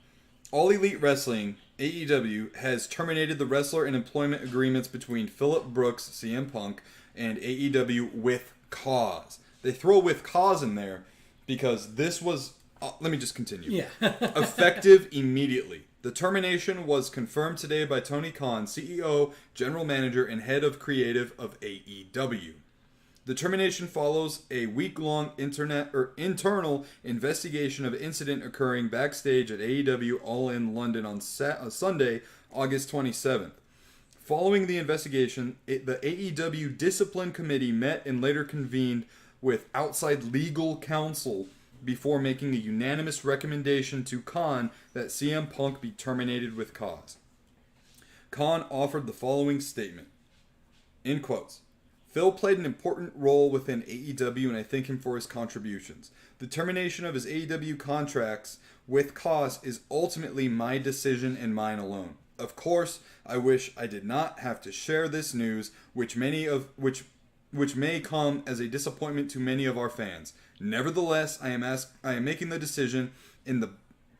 All Elite Wrestling, AEW, has terminated the wrestler and employment agreements between Phillip Brooks, CM Punk, and AEW with cause. They throw with cause in there because this was... let me just continue. Yeah. Effective immediately. The termination was confirmed today by Tony Khan, CEO, General Manager, and Head of Creative of AEW. The termination follows a week-long internal investigation of an incident occurring backstage at AEW All In London on Sunday, August 27th. Following the investigation, the AEW Discipline Committee met and later convened with outside legal counsel before making a unanimous recommendation to Khan that CM Punk be terminated with cause. Khan offered the following statement, in quotes, "Phil played an important role within AEW and I thank him for his contributions. The termination of his AEW contracts with cause is ultimately my decision and mine alone. Of course, I wish I did not have to share this news, which may come as a disappointment to many of our fans. Nevertheless, I am making the decision in the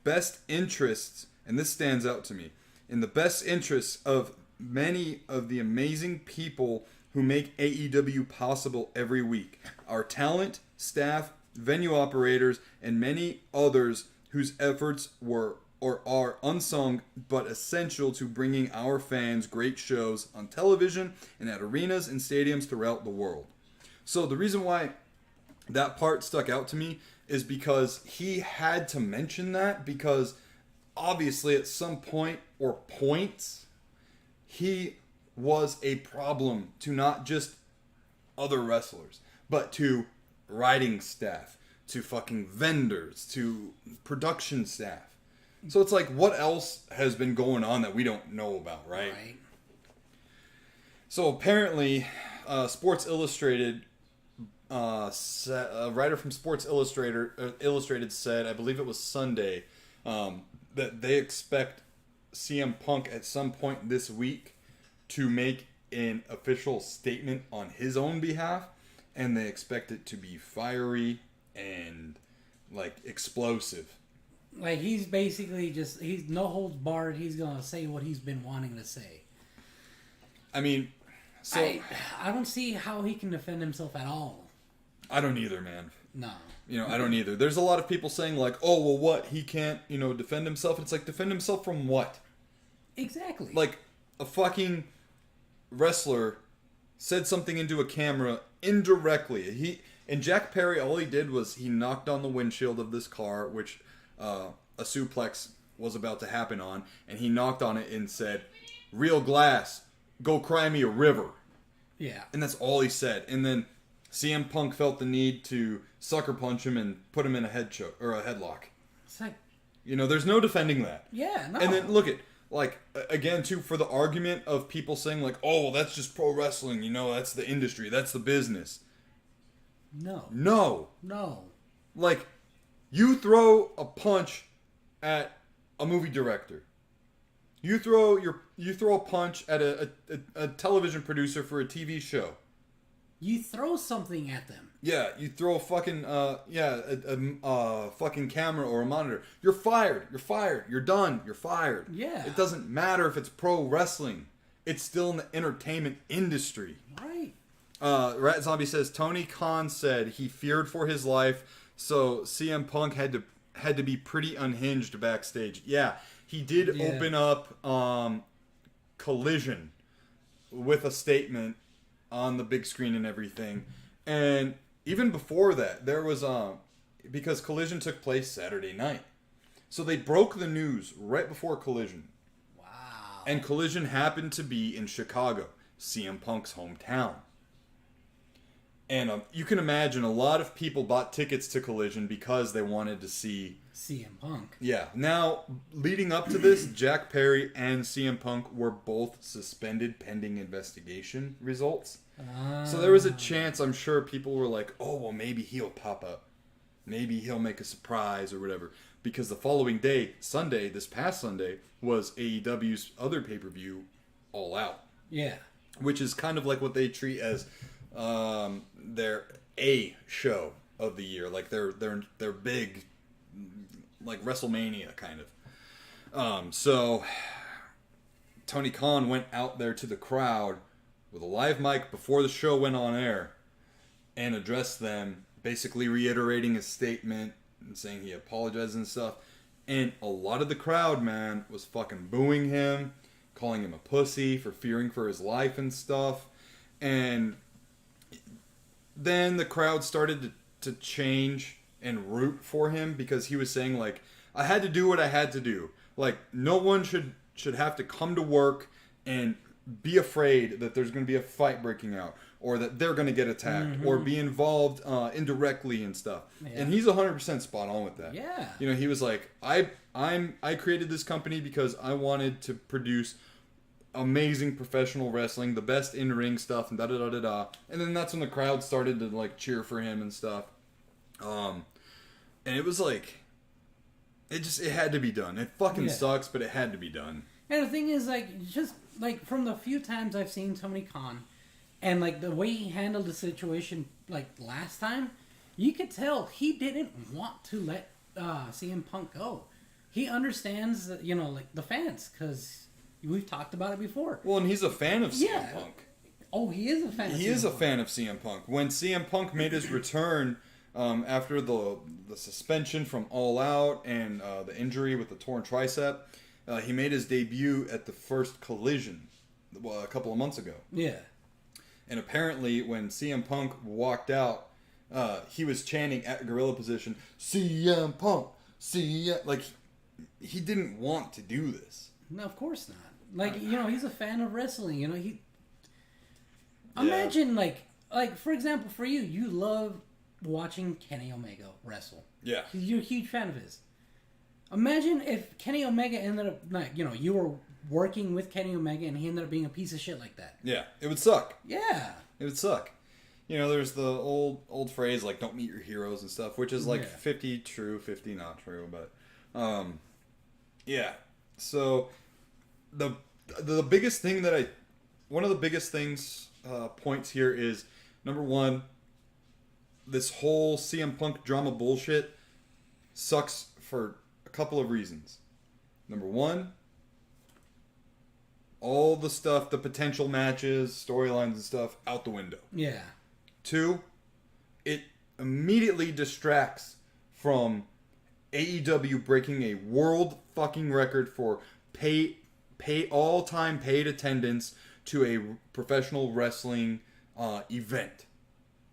best interests, and this stands out to me, in the best interests of many of the amazing people who make AEW possible every week. Our talent, staff, venue operators, and many others whose efforts were or are unsung but essential to bringing our fans great shows on television and at arenas and stadiums throughout the world. So the reason why that part stuck out to me is because he had to mention that, because obviously at some point or points he was a problem to not just other wrestlers, but to writing staff, to fucking vendors, to production staff. So it's like, what else has been going on that we don't know about, right? So apparently, Sports Illustrated, a writer from Sports Illustrated said, I believe it was Sunday, that they expect CM Punk at some point this week to make an official statement on his own behalf, and they expect it to be fiery and like explosive. Like, he's basically he's no holds barred. He's gonna say what he's been wanting to say. I mean, so I don't see how he can defend himself at all. I don't either, man. No. I don't either. There's a lot of people saying like, oh, well, what? He can't, defend himself. It's like, defend himself from what? Exactly. Like, a fucking wrestler said something into a camera indirectly. And Jack Perry, all he did was he knocked on the windshield of this car, which a suplex was about to happen on, and he knocked on it and said, "Real glass, go cry me a river." Yeah. And that's all he said. And then CM Punk felt the need to sucker punch him and put him in a head choke or a headlock. It's like, there's no defending that. Yeah, no. And then look at, like, again too, for the argument of people saying like, oh, well, that's just pro wrestling, that's the industry, that's the business. No. Like, you throw a punch at a movie director. You throw a punch at a television producer for a TV show. You throw something at them. Yeah, you throw a fucking fucking camera or a monitor. You're fired. You're done. You're fired. Yeah. It doesn't matter if it's pro wrestling. It's still in the entertainment industry. Right. Rat Zombie says Tony Khan said he feared for his life, so CM Punk had to be pretty unhinged backstage. Yeah, he did open up Collision with a statement on the big screen and everything. And even before that, there was because Collision took place Saturday night. So they broke the news right before Collision. Wow. And Collision happened to be in Chicago, CM Punk's hometown. And you can imagine a lot of people bought tickets to Collision because they wanted to see CM Punk. Yeah. Now, leading up to this, Jack Perry and CM Punk were both suspended pending investigation results. So there was a chance, I'm sure people were like, oh, well, maybe he'll pop up. Maybe he'll make a surprise or whatever. Because the following day, Sunday, this past Sunday, was AEW's other pay-per-view, All Out. Yeah. Which is kind of like what they treat as their A show of the year. Like their big, like WrestleMania kind of. So Tony Khan went out there to the crowd with a live mic before the show went on air and addressed them, basically reiterating his statement and saying he apologized and stuff. And a lot of the crowd, man, was fucking booing him, calling him a pussy for fearing for his life and stuff. And then the crowd started to change and root for him because he was saying, like, I had to do what I had to do. Like, no one should have to come to work and be afraid that there's going to be a fight breaking out or that they're going to get attacked or be involved indirectly and stuff. Yeah. And he's 100% spot on with that. Yeah. He was like, I created this company because I wanted to produce amazing professional wrestling, the best in-ring stuff, and da-da-da-da-da. And then that's when the crowd started to, like, cheer for him and stuff. And it was like, it had to be done. It fucking sucks, but it had to be done. And the thing is, like, just, like, from the few times I've seen Tony Khan, and, like, the way he handled the situation, like, last time, you could tell he didn't want to let CM Punk go. He understands, that, like, the fans, because we've talked about it before. Well, and he's a fan of CM Punk. Oh, he is a fan of CM Punk. He is a fan of CM Punk. When CM Punk made his return After the suspension from All Out and the injury with the torn tricep, he made his debut at the first Collision a couple of months ago. Yeah. And apparently, when CM Punk walked out, he was chanting at gorilla position, CM Punk, CM... Like, he didn't want to do this. No, of course not. Like, he's a fan of wrestling. Imagine, like, for example, for you, you love watching Kenny Omega wrestle. Yeah. You're a huge fan of his. Imagine if Kenny Omega ended up, like, you were working with Kenny Omega and he ended up being a piece of shit like that. Yeah, it would suck. Yeah. It would suck. There's the old phrase, like, don't meet your heroes and stuff, which is, like, 50 true, 50 not true, but, yeah. So, the biggest thing one of the biggest things, points here is, number one, this whole CM Punk drama bullshit sucks for a couple of reasons. Number one, all the stuff, the potential matches, storylines and stuff, out the window. Yeah. Two, it immediately distracts from AEW breaking a world fucking record for all-time paid attendance to a professional wrestling event.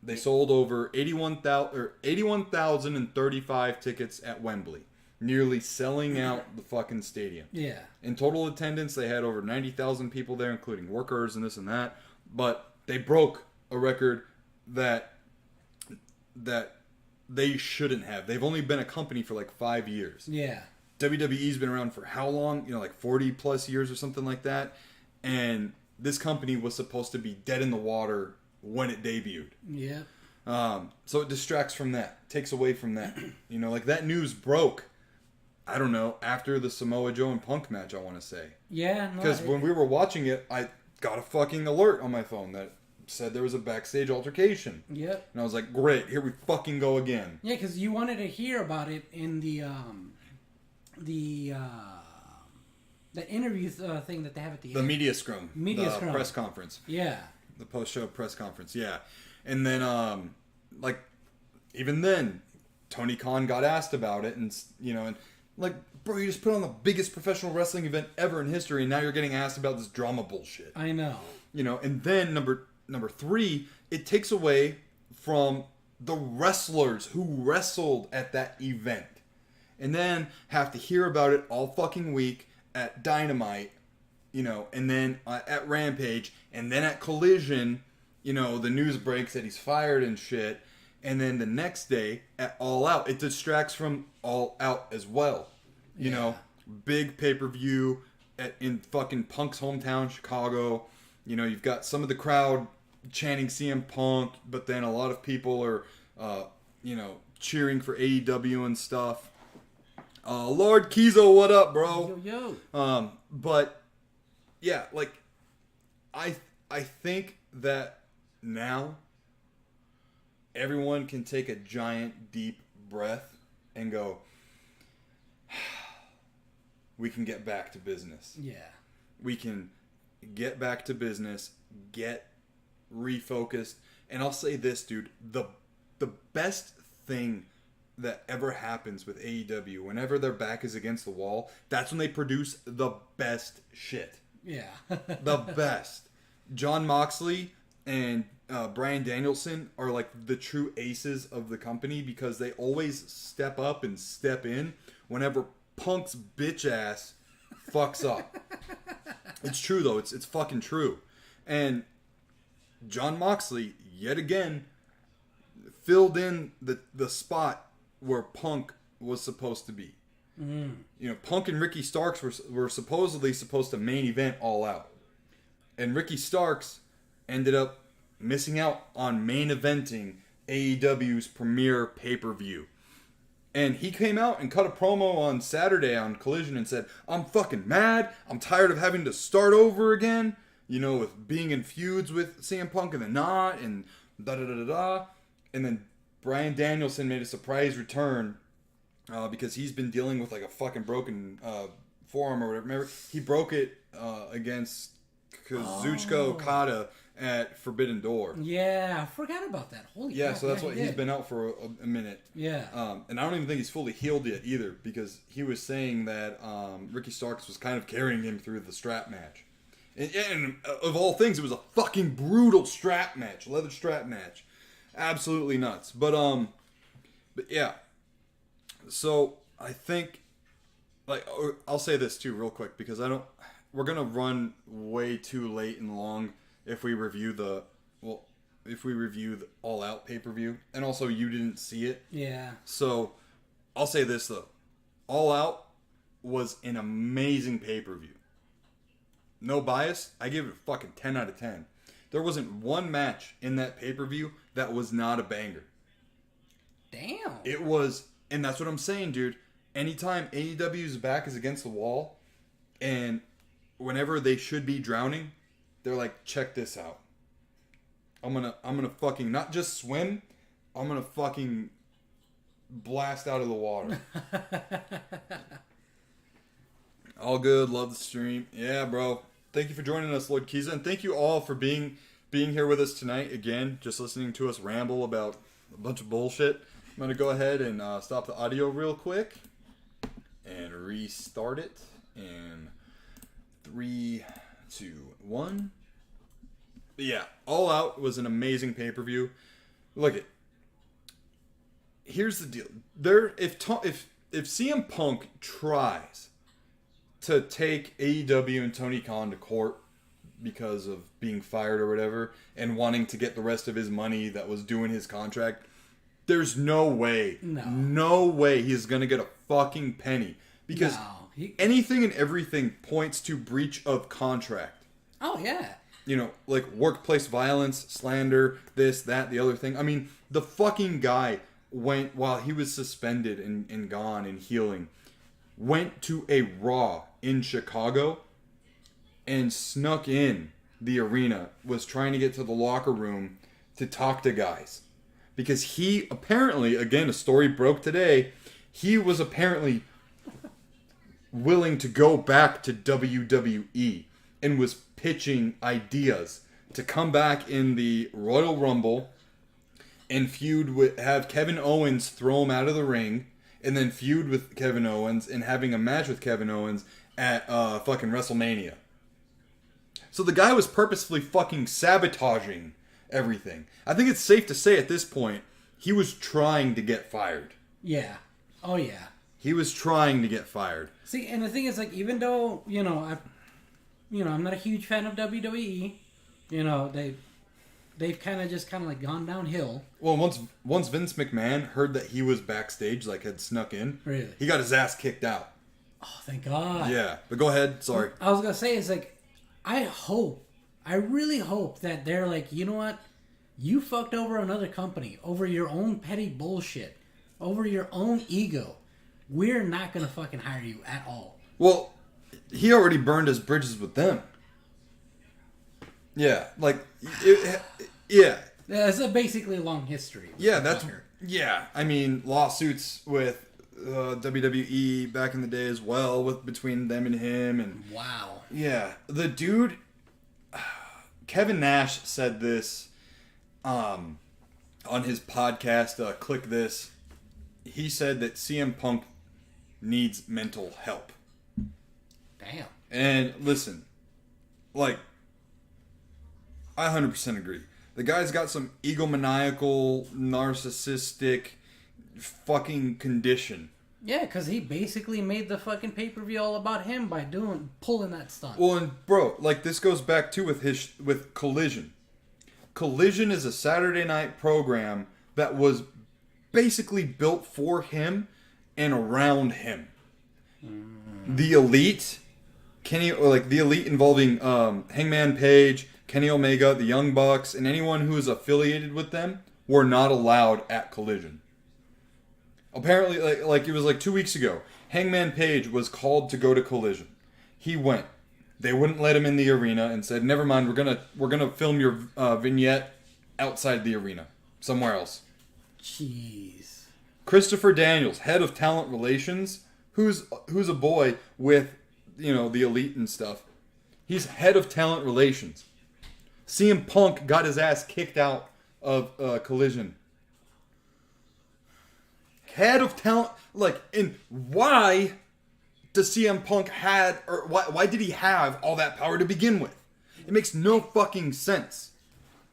They sold over 81,035 tickets at Wembley, nearly selling out the fucking stadium. Yeah. In total attendance, they had over 90,000 people there, including workers and this and that. But they broke a record that they shouldn't have. They've only been a company for like 5 years. Yeah. WWE's been around for how long? Like 40 plus years or something like that. And this company was supposed to be dead in the water when it debuted. Yeah. So it distracts from that, takes away from that. Like that news broke, I don't know, after the Samoa Joe and Punk match, I want to say. Yeah. Because when we were watching it, I got a fucking alert on my phone that said there was a backstage altercation. Yep. And I was like, great, here we fucking go again. Yeah, because you wanted to hear about it in the interview thing that they have at the end. The media scrum. Media scrum. Press conference. Yeah. The post-show press conference, yeah. And then, even then, Tony Khan got asked about it, and, bro, you just put on the biggest professional wrestling event ever in history, and now you're getting asked about this drama bullshit. I know. And then, number three, it takes away from the wrestlers who wrestled at that event. And then have to hear about it all fucking week at Dynamite, and then at Rampage, and then at Collision, the news breaks that he's fired and shit, and then the next day at All Out, it distracts from All Out as well. Big pay-per-view in fucking Punk's hometown, Chicago. You've got some of the crowd chanting CM Punk, but then a lot of people are, cheering for AEW and stuff. Lord Kizo, what up, bro? Yo. But yeah, like I think that now everyone can take a giant deep breath and go, we can get back to business. Yeah. We can get back to business, get refocused. And I'll say this, dude, the best thing that ever happens with AEW, whenever their back is against the wall, that's when they produce the best shit. Yeah. The best. John Moxley and Bryan Danielson are like the true aces of the company because they always step up and step in whenever Punk's bitch ass fucks up. It's true though. It's fucking true. And John Moxley, yet again, filled in the spot where Punk was supposed to be. Punk and Ricky Starks were supposedly supposed to main event All Out. And Ricky Starks ended up missing out on main eventing AEW's premier pay-per-view. And he came out and cut a promo on Saturday on Collision and said, I'm fucking mad. I'm tired of having to start over again. With being in feuds with CM Punk and then not and da-da-da-da-da. And then Bryan Danielson made a surprise return because he's been dealing with like a fucking broken forearm or whatever. Remember, he broke it against Kazuchika Okada at Forbidden Door. Yeah, I forgot about that. Holy crap. So that's why he's been out for a minute. Yeah. And I don't even think he's fully healed yet either, because he was saying that Ricky Starks was kind of carrying him through the strap match. And of all things, it was a fucking brutal strap match, leather strap match. Absolutely nuts. But yeah. So I think, like, I'll say this too real quick, because we're gonna run way too late and long if we review the All Out pay-per-view, and also you didn't see it. Yeah. So I'll say this though, All Out was an amazing pay-per-view. No bias, I give it a fucking 10 out of 10. There wasn't one match in that pay-per-view that was not a banger. Damn. It was, and that's what I'm saying, dude. Anytime AEW's back is against the wall, and whenever they should be drowning, they're like, check this out. I'm gonna fucking not just swim, I'm gonna fucking blast out of the water. All good, love the stream. Yeah, bro. Thank you for joining us, Lord Kiza, and thank you all for being here with us tonight. Again, just listening to us ramble about a bunch of bullshit. I'm gonna go ahead and stop the audio real quick and restart it in 3, 2, 1. But yeah, All Out was an amazing pay-per-view. Look it. Here's the deal. If CM Punk tries to take AEW and Tony Khan to court because of being fired or whatever, and wanting to get the rest of his money that was due in his contract, there's no way he's gonna get a fucking penny, because anything and everything points to breach of contract. Oh yeah. You know, like workplace violence, slander, this, that, the other thing. I mean, the fucking guy went, while he was suspended and gone and healing, went to a Raw in Chicago and snuck in the arena, was trying to get to the locker room to talk to guys. Because he apparently, again, a story broke today, he was apparently willing to go back to WWE and was pitching ideas to come back in the Royal Rumble and have Kevin Owens throw him out of the ring, and then feud with Kevin Owens and having a match with Kevin Owens at fucking WrestleMania. So the guy was purposefully fucking sabotaging everything. I think it's safe to say at this point, he was trying to get fired. Yeah. Oh yeah. He was trying to get fired. See, and the thing is, like, even though, I'm not a huge fan of WWE, they've kind of like gone downhill. Well, once Vince McMahon heard that he was backstage, like had snuck in, really, he got his ass kicked out. Oh, thank God. Yeah, but go ahead. Sorry. I was gonna say, it's like, I really hope that they're like, you know what, you fucked over another company over your own petty bullshit, over your own ego. We're not gonna fucking hire you at all. Well, he already burned his bridges with them. Yeah, like, yeah. That's basically a long history. Yeah, I mean, lawsuits with WWE back in the day as well, between them and him, and wow. Yeah, the dude, Kevin Nash said this on his podcast, Click This. He said that CM Punk needs mental help. Damn. And listen, like, I 100% agree. The guy's got some egomaniacal, narcissistic fucking condition. Yeah, because he basically made the fucking pay-per-view all about him by pulling that stunt. Well, and bro, like, this goes back too with Collision. Collision is a Saturday night program that was basically built for him and around him. The Elite, the Elite involving Hangman Page, Kenny Omega, the Young Bucks, and anyone who is affiliated with them were not allowed at Collision. Apparently, like it was like 2 weeks ago, Hangman Page was called to go to Collision. He went. They wouldn't let him in the arena and said, "Never mind, we're gonna film your vignette outside the arena, somewhere else." Jeez. Christopher Daniels, head of talent relations, who's a boy with, the Elite and stuff. He's head of talent relations. CM Punk got his ass kicked out of Collision. Head of talent, like, and why does CM Punk why did he have all that power to begin with? It makes no fucking sense.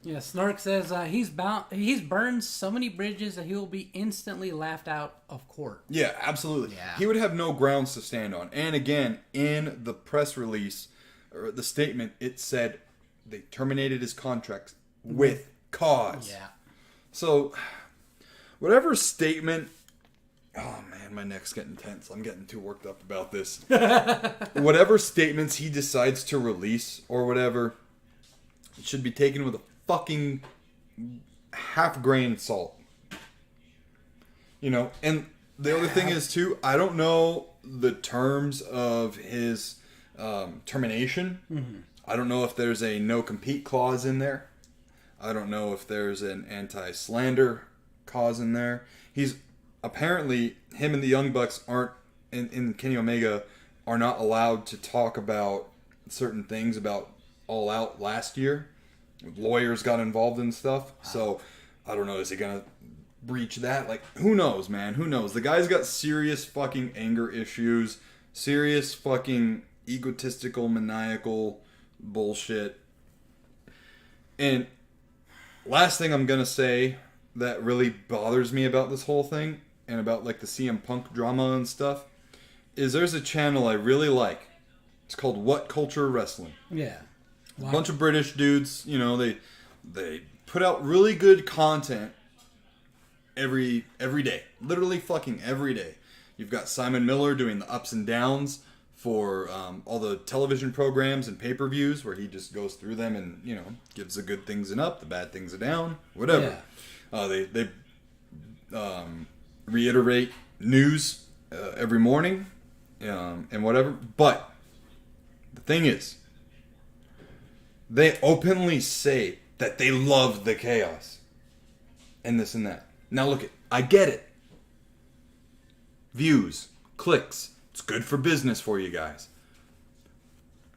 Yeah, Snark says he's burned so many bridges that he will be instantly laughed out of court. Yeah, absolutely. Yeah. He would have no grounds to stand on. And again, in the press release, or the statement, it said they terminated his contract with cause. Yeah. So, whatever statement... Oh man, my neck's getting tense. I'm getting too worked up about this. Whatever statements he decides to release or whatever, it should be taken with a fucking half grain salt. You know, and the other thing is too, I don't know the terms of his termination. Mm-hmm. I don't know if there's a no compete clause in there. I don't know if there's an anti-slander clause in there. He's apparently, him and the Young Bucks aren't, in Kenny Omega, are not allowed to talk about certain things about All Out last year. Lawyers got involved in stuff. So, I don't know, is he going to breach that? Like, who knows, man? Who knows? The guy's got serious fucking anger issues. Serious fucking egotistical, maniacal bullshit. And last thing I'm going to say that really bothers me about this whole thing, and about like the CM Punk drama and stuff, is there's a channel I really like. It's called What Culture Wrestling. Yeah. A bunch of British dudes, you know, they put out really good content every day. Literally fucking every day. You've got Simon Miller doing the ups and downs for all the television programs and pay-per-views, where he just goes through them and, you know, gives the good things an up, the bad things a down, whatever. Yeah. They reiterate news every morning and whatever. But the thing is, they openly say that they love the chaos and this and that. Now look, I get it. Views, clicks, it's good for business for you guys.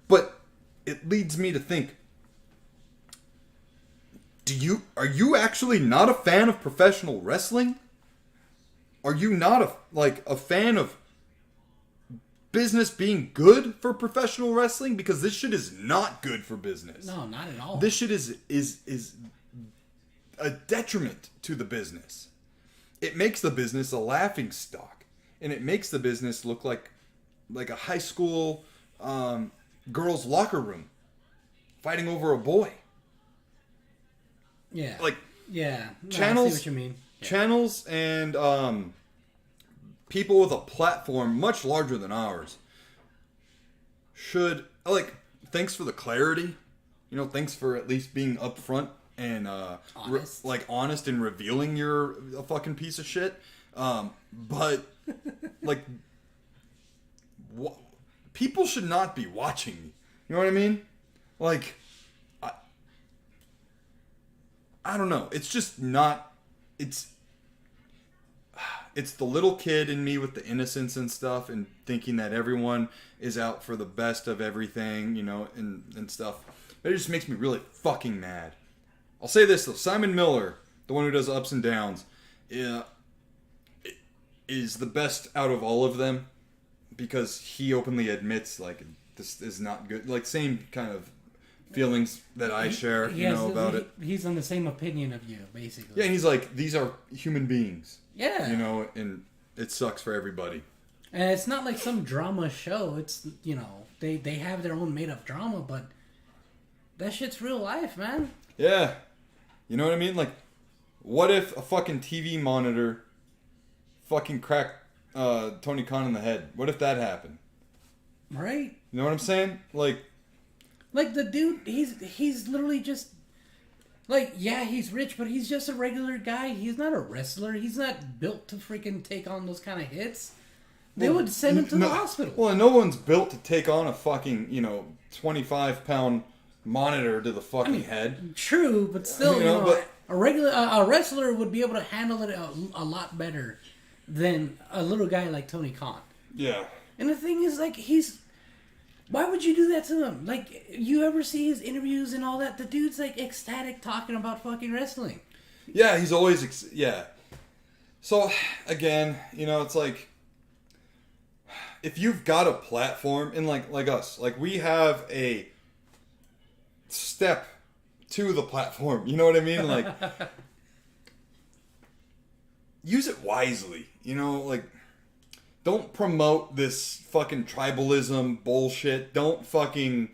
But it leads me to think, are you actually not a fan of professional wrestling? Are you not a fan of business being good for professional wrestling? Because this shit is not good for business. No, not at all. This shit is a detriment to the business. It makes the business a laughing stock, and it makes the business look like a high school girls' locker room fighting over a boy. Yeah. Like, yeah. No, channels, I see what you mean. Yeah. Channels and people with a platform much larger than ours should, like, thanks for the clarity. You know, thanks for at least being upfront and honest. honest and revealing you're a fucking piece of shit. But like, people should not be watching me. You know what I mean? Like, I don't know. It's just not. It's the little kid in me with the innocence and stuff, and thinking that everyone is out for the best of everything, you know, and stuff. It just makes me really fucking mad. I'll say this though: Simon Miller, the one who does ups and downs, is the best out of all of them, because he openly admits, like, this is not good. Like, same kind of feelings that I share, about it. He's on the same opinion of you, basically. Yeah, and he's like, these are human beings. Yeah. You know, and it sucks for everybody. And it's not like some drama show. It's, you know, they have their own made-up drama, but that shit's real life, man. Yeah. You know what I mean? Like, what if a fucking TV monitor fucking cracked Tony Khan in the head? What if that happened? Right. You know what I'm saying? Like the dude, he's literally just, like, yeah, he's rich, but he's just a regular guy. He's not a wrestler. He's not built to freaking take on those kind of hits. They would send him to the hospital. Well, and no one's built to take on a fucking, 25-pound monitor to the fucking head. True, but still, a wrestler would be able to handle it a lot better than a little guy like Tony Khan. Yeah. And the thing is, like, Why would you do that to him? Like, you ever see his interviews and all that? The dude's like ecstatic talking about fucking wrestling. Yeah, he's always yeah. So again, you know, it's like if you've got a platform, and like us, like we have a step to the platform. You know what I mean? Like, use it wisely. You know, like, don't promote this fucking tribalism bullshit. Don't fucking,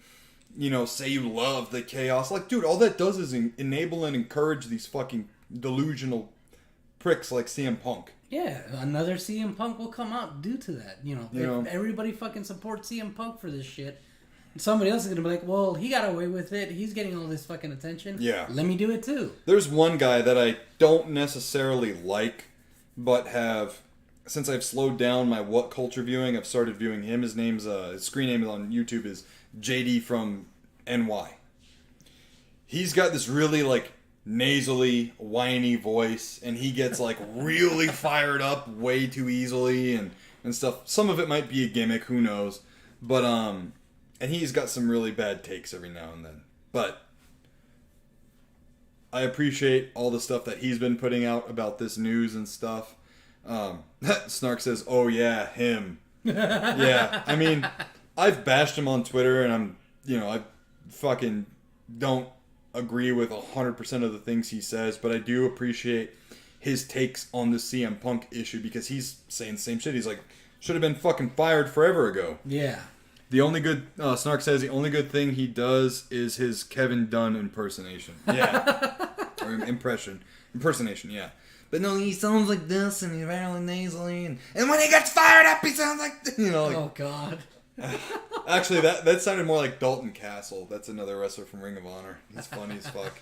you know, say you love the chaos. Like, dude, all that does is enable and encourage these fucking delusional pricks like CM Punk. Yeah, another CM Punk will come out due to that. You know, if everybody fucking supports CM Punk for this shit, somebody else is going to be like, well, he got away with it. He's getting all this fucking attention. Yeah. Let me do it too. There's one guy that I don't necessarily like, but have, since I've slowed down my What Culture viewing, I've started viewing him. His screen name on YouTube is JD from NY. He's got this really, like, nasally, whiny voice, and he gets, like, really fired up way too easily and stuff. Some of it might be a gimmick, who knows. But, and he's got some really bad takes every now and then. But I appreciate all the stuff that he's been putting out about this news and stuff. Snark says, oh yeah, him. Yeah, I mean, I've bashed him on Twitter, and I fucking don't agree with 100% of the things he says, but I do appreciate his takes on the CM Punk issue, because he's saying the same shit. He's like, should have been fucking fired forever ago. Yeah. The only good, Snark says, the only good thing he does is his Kevin Dunn impersonation. Yeah. Or impersonation, yeah. But no, he sounds like this, and he's very nasally, and when he gets fired up, he sounds like, you know. Like, oh, God. Actually, that sounded more like Dalton Castle. That's another wrestler from Ring of Honor. He's funny as fuck.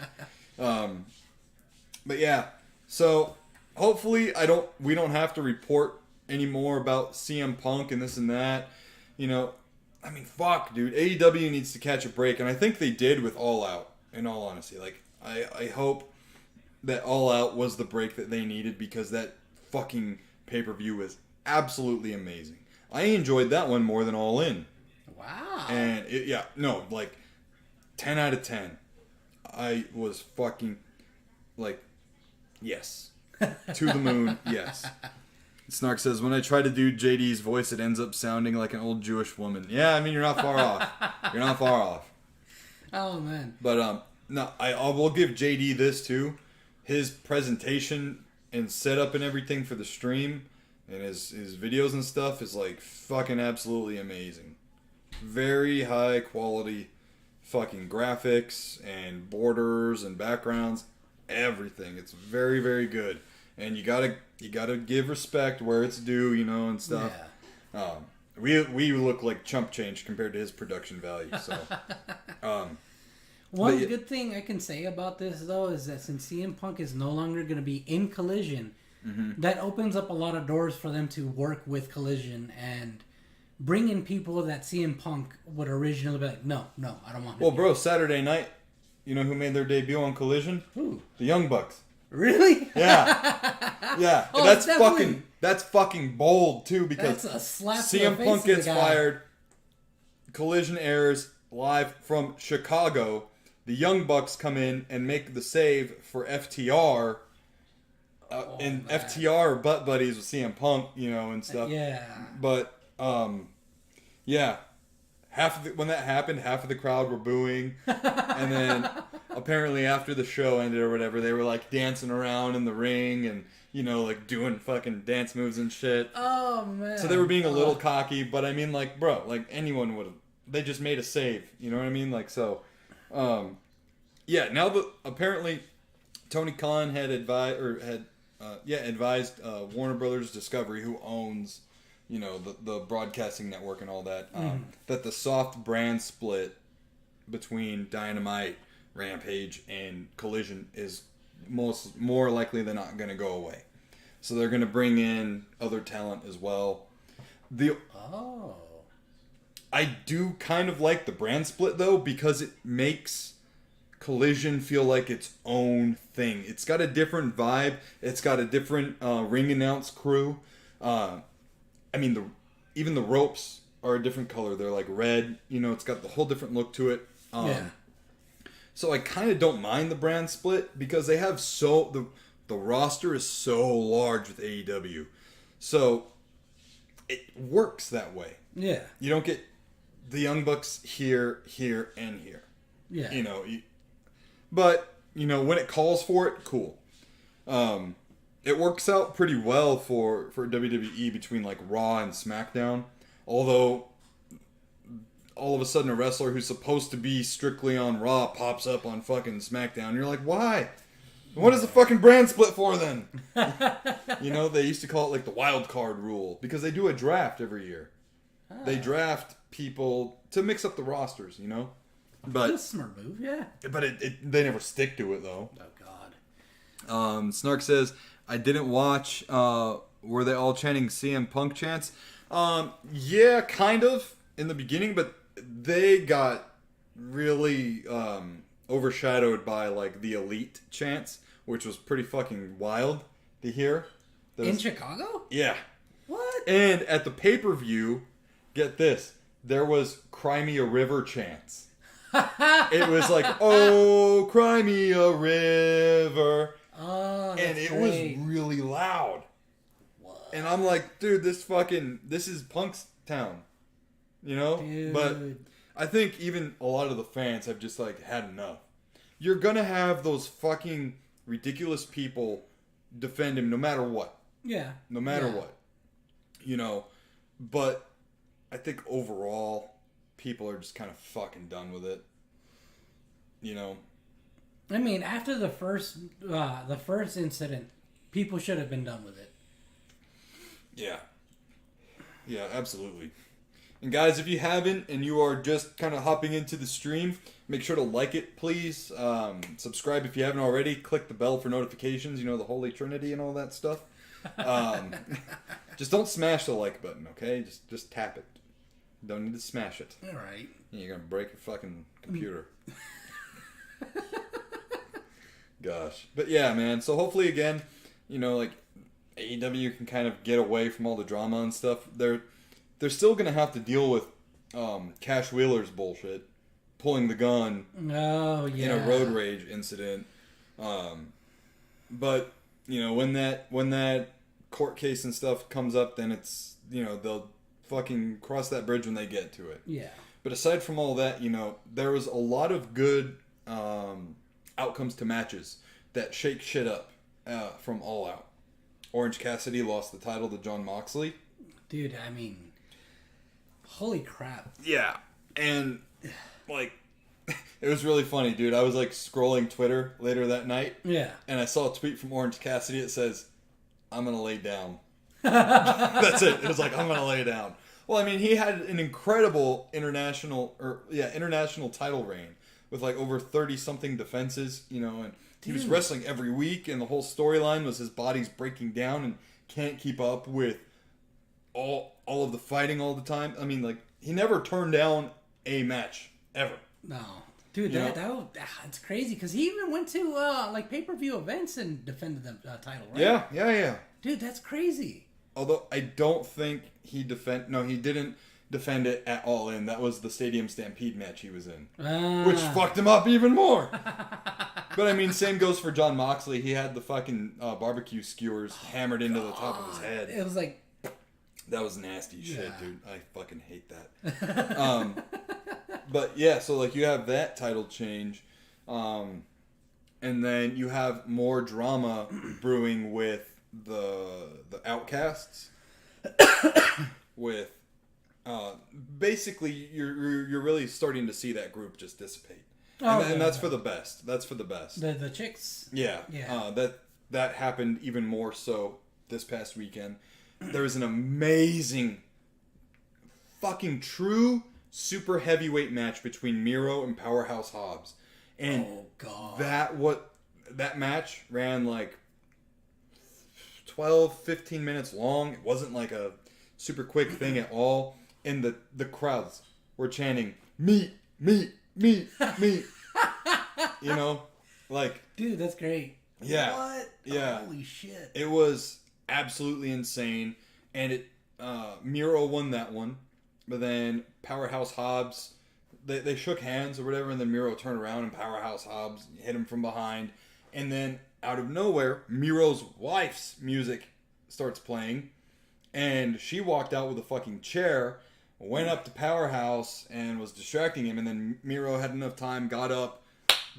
But yeah, so hopefully we don't have to report anymore about CM Punk and this and that. You know, I mean, fuck, dude. AEW needs to catch a break, and I think they did with All Out, in all honesty. Like, I hope that All Out was the break that they needed, because that fucking pay-per-view was absolutely amazing. I enjoyed that one more than All In. Wow. And, 10 out of 10. I was fucking, like, yes. To the moon, yes. Snark says, when I try to do JD's voice, it ends up sounding like an old Jewish woman. Yeah, I mean, you're not far off. You're not far off. Oh, man. But, no, I will give JD this, too. His presentation and setup and everything for the stream and his videos and stuff is, like, fucking absolutely amazing. Very high quality fucking graphics and borders and backgrounds. Everything. It's very, very good. And you gotta give respect where it's due, you know, and stuff. Yeah. We look like chump change compared to his production value. So, one good thing I can say about this, though, is that since CM Punk is no longer going to be in Collision, that opens up a lot of doors for them to work with Collision and bring in people that CM Punk would originally be like, no, I don't want him. Well, bro, Saturday night, you know who made their debut on Collision? Who? The Young Bucks. Really? Yeah. Yeah. Oh, that's fucking bold, too, because that's a slap CM Punk gets fired. Collision airs live from Chicago. The Young Bucks come in and make the save for FTR. And man. FTR are butt buddies with CM Punk, you know, and stuff. Yeah. But, yeah. When that happened, half of the crowd were booing. And then apparently after the show ended or whatever, they were like dancing around in the ring and, you know, like doing fucking dance moves and shit. Oh, man. So they were being a little cocky, but I mean, like, bro, like anyone would have. They just made a save. You know what I mean? Like, so, yeah, now that apparently Tony Khan had advised Warner Brothers Discovery, who owns, you know, the broadcasting network and all that, that the soft brand split between Dynamite, Rampage, and Collision is more likely than not going to go away. So they're going to bring in other talent as well. I do kind of like the brand split, though, because it makes Collision feel like its own thing. It's got a different vibe. It's got a different ring announce crew. I mean, even the ropes are a different color. They're like red. You know, it's got the whole different look to it. Yeah. So I kind of don't mind the brand split because they have the roster is so large with AEW. So it works that way. Yeah. You don't get the Young Bucks here, and here. Yeah. You know, but, you know, when it calls for it, cool. It works out pretty well for WWE between, like, Raw and SmackDown. Although, all of a sudden, a wrestler who's supposed to be strictly on Raw pops up on fucking SmackDown. You're like, why? What is the fucking brand split for, then? You know, they used to call it, like, the wild card rule. Because they do a draft every year. They draft people to mix up the rosters, you know? But That's a smart move, yeah. But they never stick to it, though. Oh, God. Snark says, I didn't watch, were they all chanting CM Punk chants? Yeah, kind of, in the beginning, but they got really overshadowed by, like, the Elite chants, which was pretty fucking wild to hear. In Chicago? Yeah. What? And at the pay-per-view, get this, there was Cry Me a River chants. It was like, oh, cry me a river. Oh, and it great. was really loud. What? And I'm like, dude, this is Punk's town. You know? Dude. But I think even a lot of the fans have just, like, had enough. You're gonna have those fucking ridiculous people defend him no matter what. Yeah. No matter what. You know? But I think overall, people are just kind of fucking done with it. You know? I mean, after the first incident, people should have been done with it. Yeah. Yeah, absolutely. And guys, if you haven't and you are just kind of hopping into the stream, make sure to like it, please. Subscribe if you haven't already. Click the bell for notifications. You know, the Holy Trinity and all that stuff. Just don't smash the like button, okay? Just tap it. Don't need to smash it. All right. You're going to break your fucking computer. Gosh. But yeah, man. So hopefully, again, you know, like, AEW can kind of get away from all the drama and stuff. They're still going to have to deal with Cash Wheeler's bullshit. Pulling the gun in a road rage incident. But, you know, when that court case and stuff comes up, then it's, you know, they'll fucking cross that bridge when they get to it. Yeah. But aside from all that, you know, there was a lot of good outcomes to matches that shake shit up from All Out. Orange Cassidy lost the title to Jon Moxley. Dude, I mean, holy crap. Yeah. And, like, it was really funny, dude. I was, like, scrolling Twitter later that night. Yeah. And I saw a tweet from Orange Cassidy. It says, I'm going to lay down. That's it. It was like, I'm going to lay down. Well, I mean, he had an incredible international title reign with, like, over 30-something defenses, you know, and he was wrestling every week, and the whole storyline was his body's breaking down and can't keep up with all of the fighting all the time. I mean, like, he never turned down a match, ever. No. Dude, that's crazy, because he even went to, like, pay-per-view events and defended the title, right? Yeah. Dude, that's crazy. Although, I don't think he didn't defend it at All In. That was the Stadium Stampede match he was in. Which fucked him up even more. But, I mean, same goes for Jon Moxley. He had the fucking barbecue skewers hammered into the top of his head. It was like... That was nasty shit, dude. I fucking hate that. But, yeah, so, like, you have that title change. And then you have more drama brewing with the Outcasts. With... basically, you're really starting to see that group just dissipate. And that's for the best. That's for the best. The chicks? Yeah. That happened even more so this past weekend. There was an amazing, fucking true super heavyweight match between Miro and Powerhouse Hobbs. And that match ran like 12, 15 minutes long. It wasn't like a super quick thing at all. And the crowds were chanting, meat, meat, meat, meat. You know? Like... Dude, that's great. Yeah. What? Yeah. Holy shit. It was absolutely insane. And Miro won that one. But then Powerhouse Hobbs, they shook hands or whatever, and then Miro turned around and Powerhouse Hobbs hit him from behind. And then out of nowhere, Miro's wife's music starts playing. And she walked out with a fucking chair, went up to Powerhouse, and was distracting him. And then Miro had enough time, got up,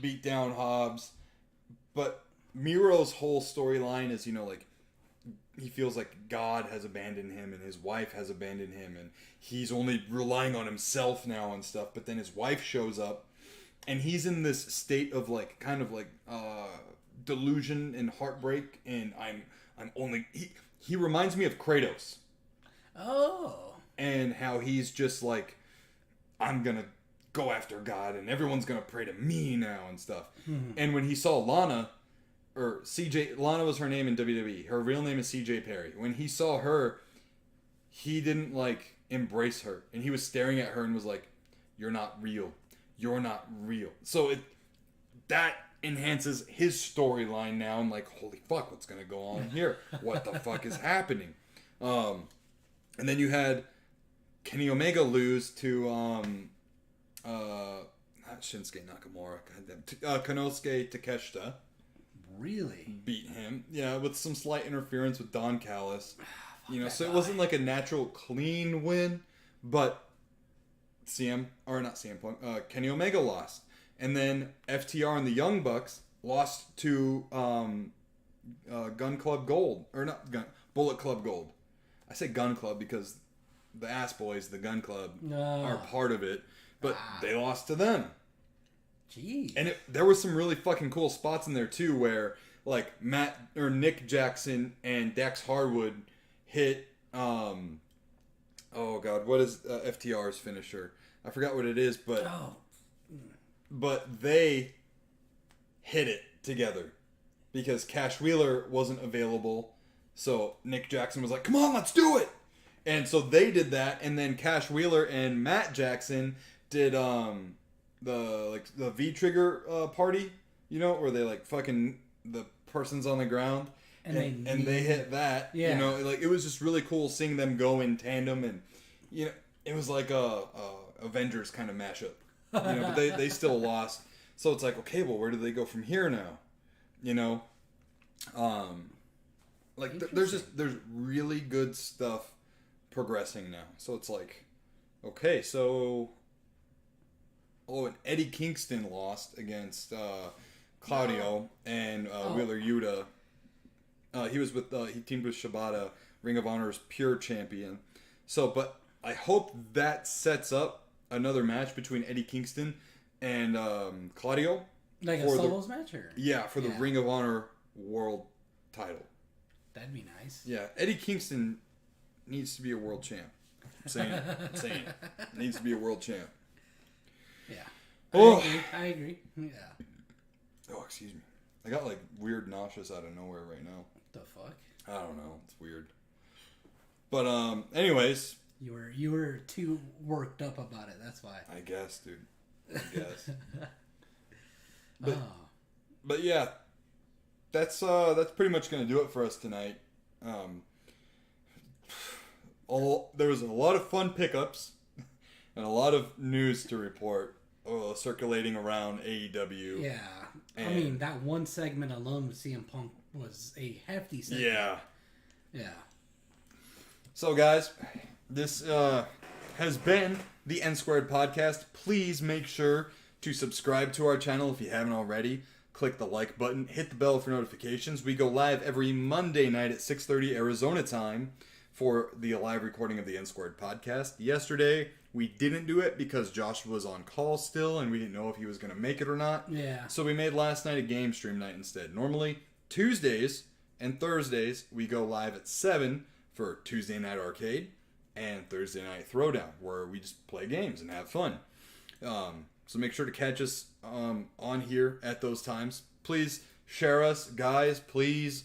beat down Hobbs. But Miro's whole storyline is, like, he feels like God has abandoned him and his wife has abandoned him and he's only relying on himself now and stuff. But then his wife shows up and he's in this state of like kind of like delusion and heartbreak, and I'm only he reminds me of Kratos. Oh. And how he's just like, I'm gonna go after God and everyone's gonna pray to me now and stuff. And when he saw Lana, or CJ, Lana was her name in WWE. Her real name is CJ Perry. When he saw her, he didn't like embrace her, and he was staring at her and was like, "You're not real. You're not real." So that enhances his storyline now. I'm like, holy fuck, what's gonna go on here? What the fuck is happening? And then you had Kenny Omega lose to not Shinsuke Nakamura, Konosuke Takeshita. Really? Beat him, yeah, with some slight interference with Don Callis. So it wasn't like a natural clean win, but Kenny Omega lost. And then FTR and the Young Bucks lost to Gun Club Gold. Or not Gun, Bullet Club Gold. I say Gun Club because the Ass Boys, the Gun Club, are part of it. But they lost to them. Jeez. And there were some really fucking cool spots in there too, where like Nick Jackson and Dax Harwood hit oh god, what is FTR's finisher? I forgot what it is, but they hit it together because Cash Wheeler wasn't available, so Nick Jackson was like, "Come on, let's do it!" And so they did that, and then Cash Wheeler and Matt Jackson did the V trigger party, where they like fucking the person's on the ground and they hit that. Yeah. It was just really cool seeing them go in tandem, and it was like a Avengers kind of mashup. But they still lost. So it's like, okay, well, where do they go from here now? There's really good stuff progressing now. So it's like, okay, so and Eddie Kingston lost against Claudio and Wheeler Yuta. He teamed with Shibata, Ring of Honor's pure champion. So, but I hope that sets up another match between Eddie Kingston and Claudio. Like a solos match? For the Ring of Honor world title. That'd be nice. Yeah, Eddie Kingston needs to be a world champ. I'm saying it. Needs to be a world champ. Yeah. I agree. Yeah. Oh, excuse me. I got like weird nauseous out of nowhere right now. The fuck? I don't know. It's weird. But anyways. You were too worked up about it. That's why. I guess, dude. I guess. But yeah, that's pretty much gonna do it for us tonight. There was a lot of fun pickups and a lot of news to report circulating around AEW. Yeah, I mean that one segment alone with CM Punk was a hefty segment. Yeah. So guys, this has been the NSquared podcast. Please make sure to subscribe to our channel if you haven't already. Click the like button, hit the bell for notifications. We go live every Monday night at 6:30 Arizona time for the live recording of the NSquared podcast. Yesterday, we didn't do it because Josh was on call still and we didn't know if he was going to make it or not. Yeah. So we made last night a game stream night instead. Normally, Tuesdays and Thursdays, we go live at 7 for Tuesday Night Arcade and Thursday Night Throwdown, where we just play games and have fun. So make sure to catch us on here at those times. Please share us, guys. Please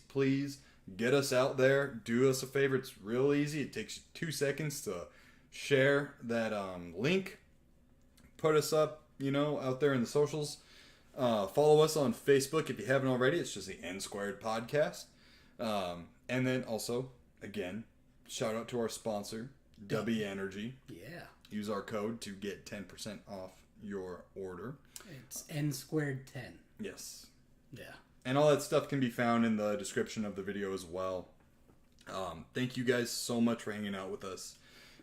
get us out there. Do us a favor. It's real easy. It takes you 2 seconds to share that link. Put us up, out there in the socials. Follow us on Facebook if you haven't already. It's just the NSquared podcast. And then also, again, shout out to our sponsor, W Energy. Yeah. Use our code to get 10% off your order. It's NSquared 10. Yes. Yeah. And all that stuff can be found in the description of the video as well. Thank you guys so much for hanging out with us.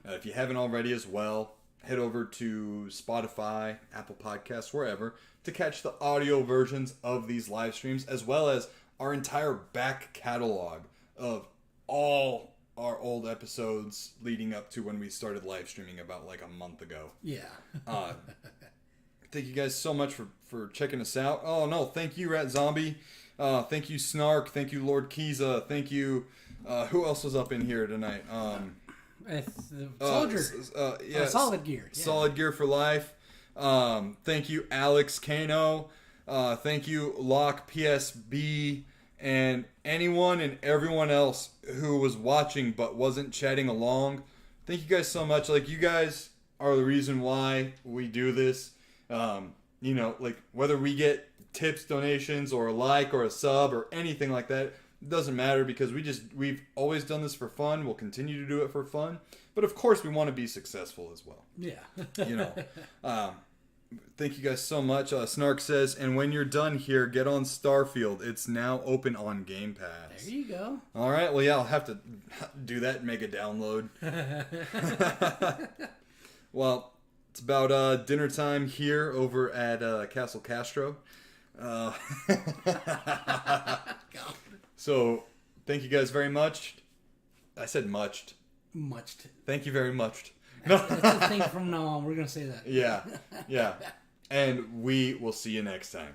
If you haven't already as well, head over to Spotify, Apple Podcasts, wherever, to catch the audio versions of these live streams, as well as our entire back catalog of all our old episodes leading up to when we started live streaming about like a month ago. Yeah. Thank you guys so much for checking us out. Oh, no, thank you, Rat Zombie. Thank you, Snark. Thank you, Lord Kiza. Thank you. Who else was up in here tonight? It's the soldier. Solid Gear. Yeah. Solid Gear for life. Thank you, Alex Kano. Thank you, Locke PSB. And anyone and everyone else who was watching but wasn't chatting along. Thank you guys so much. Like, you guys are the reason why we do this. You know, like, whether we get tips, donations, or a like, or a sub, or anything like that, it doesn't matter, because we've always done this for fun. We'll continue to do it for fun. But of course, we want to be successful as well. Yeah. You know. Thank you guys so much. Snark says, and when you're done here, get on Starfield. It's now open on Game Pass. There you go. All right. Well, yeah, I'll have to do that and make a download. Well, it's about dinner time here over at Castle Castro. So, thank you guys very much. I said muched. Muched. Thank you very much. That's the thing from now on. We're going to say that. Yeah. Yeah. And we will see you next time.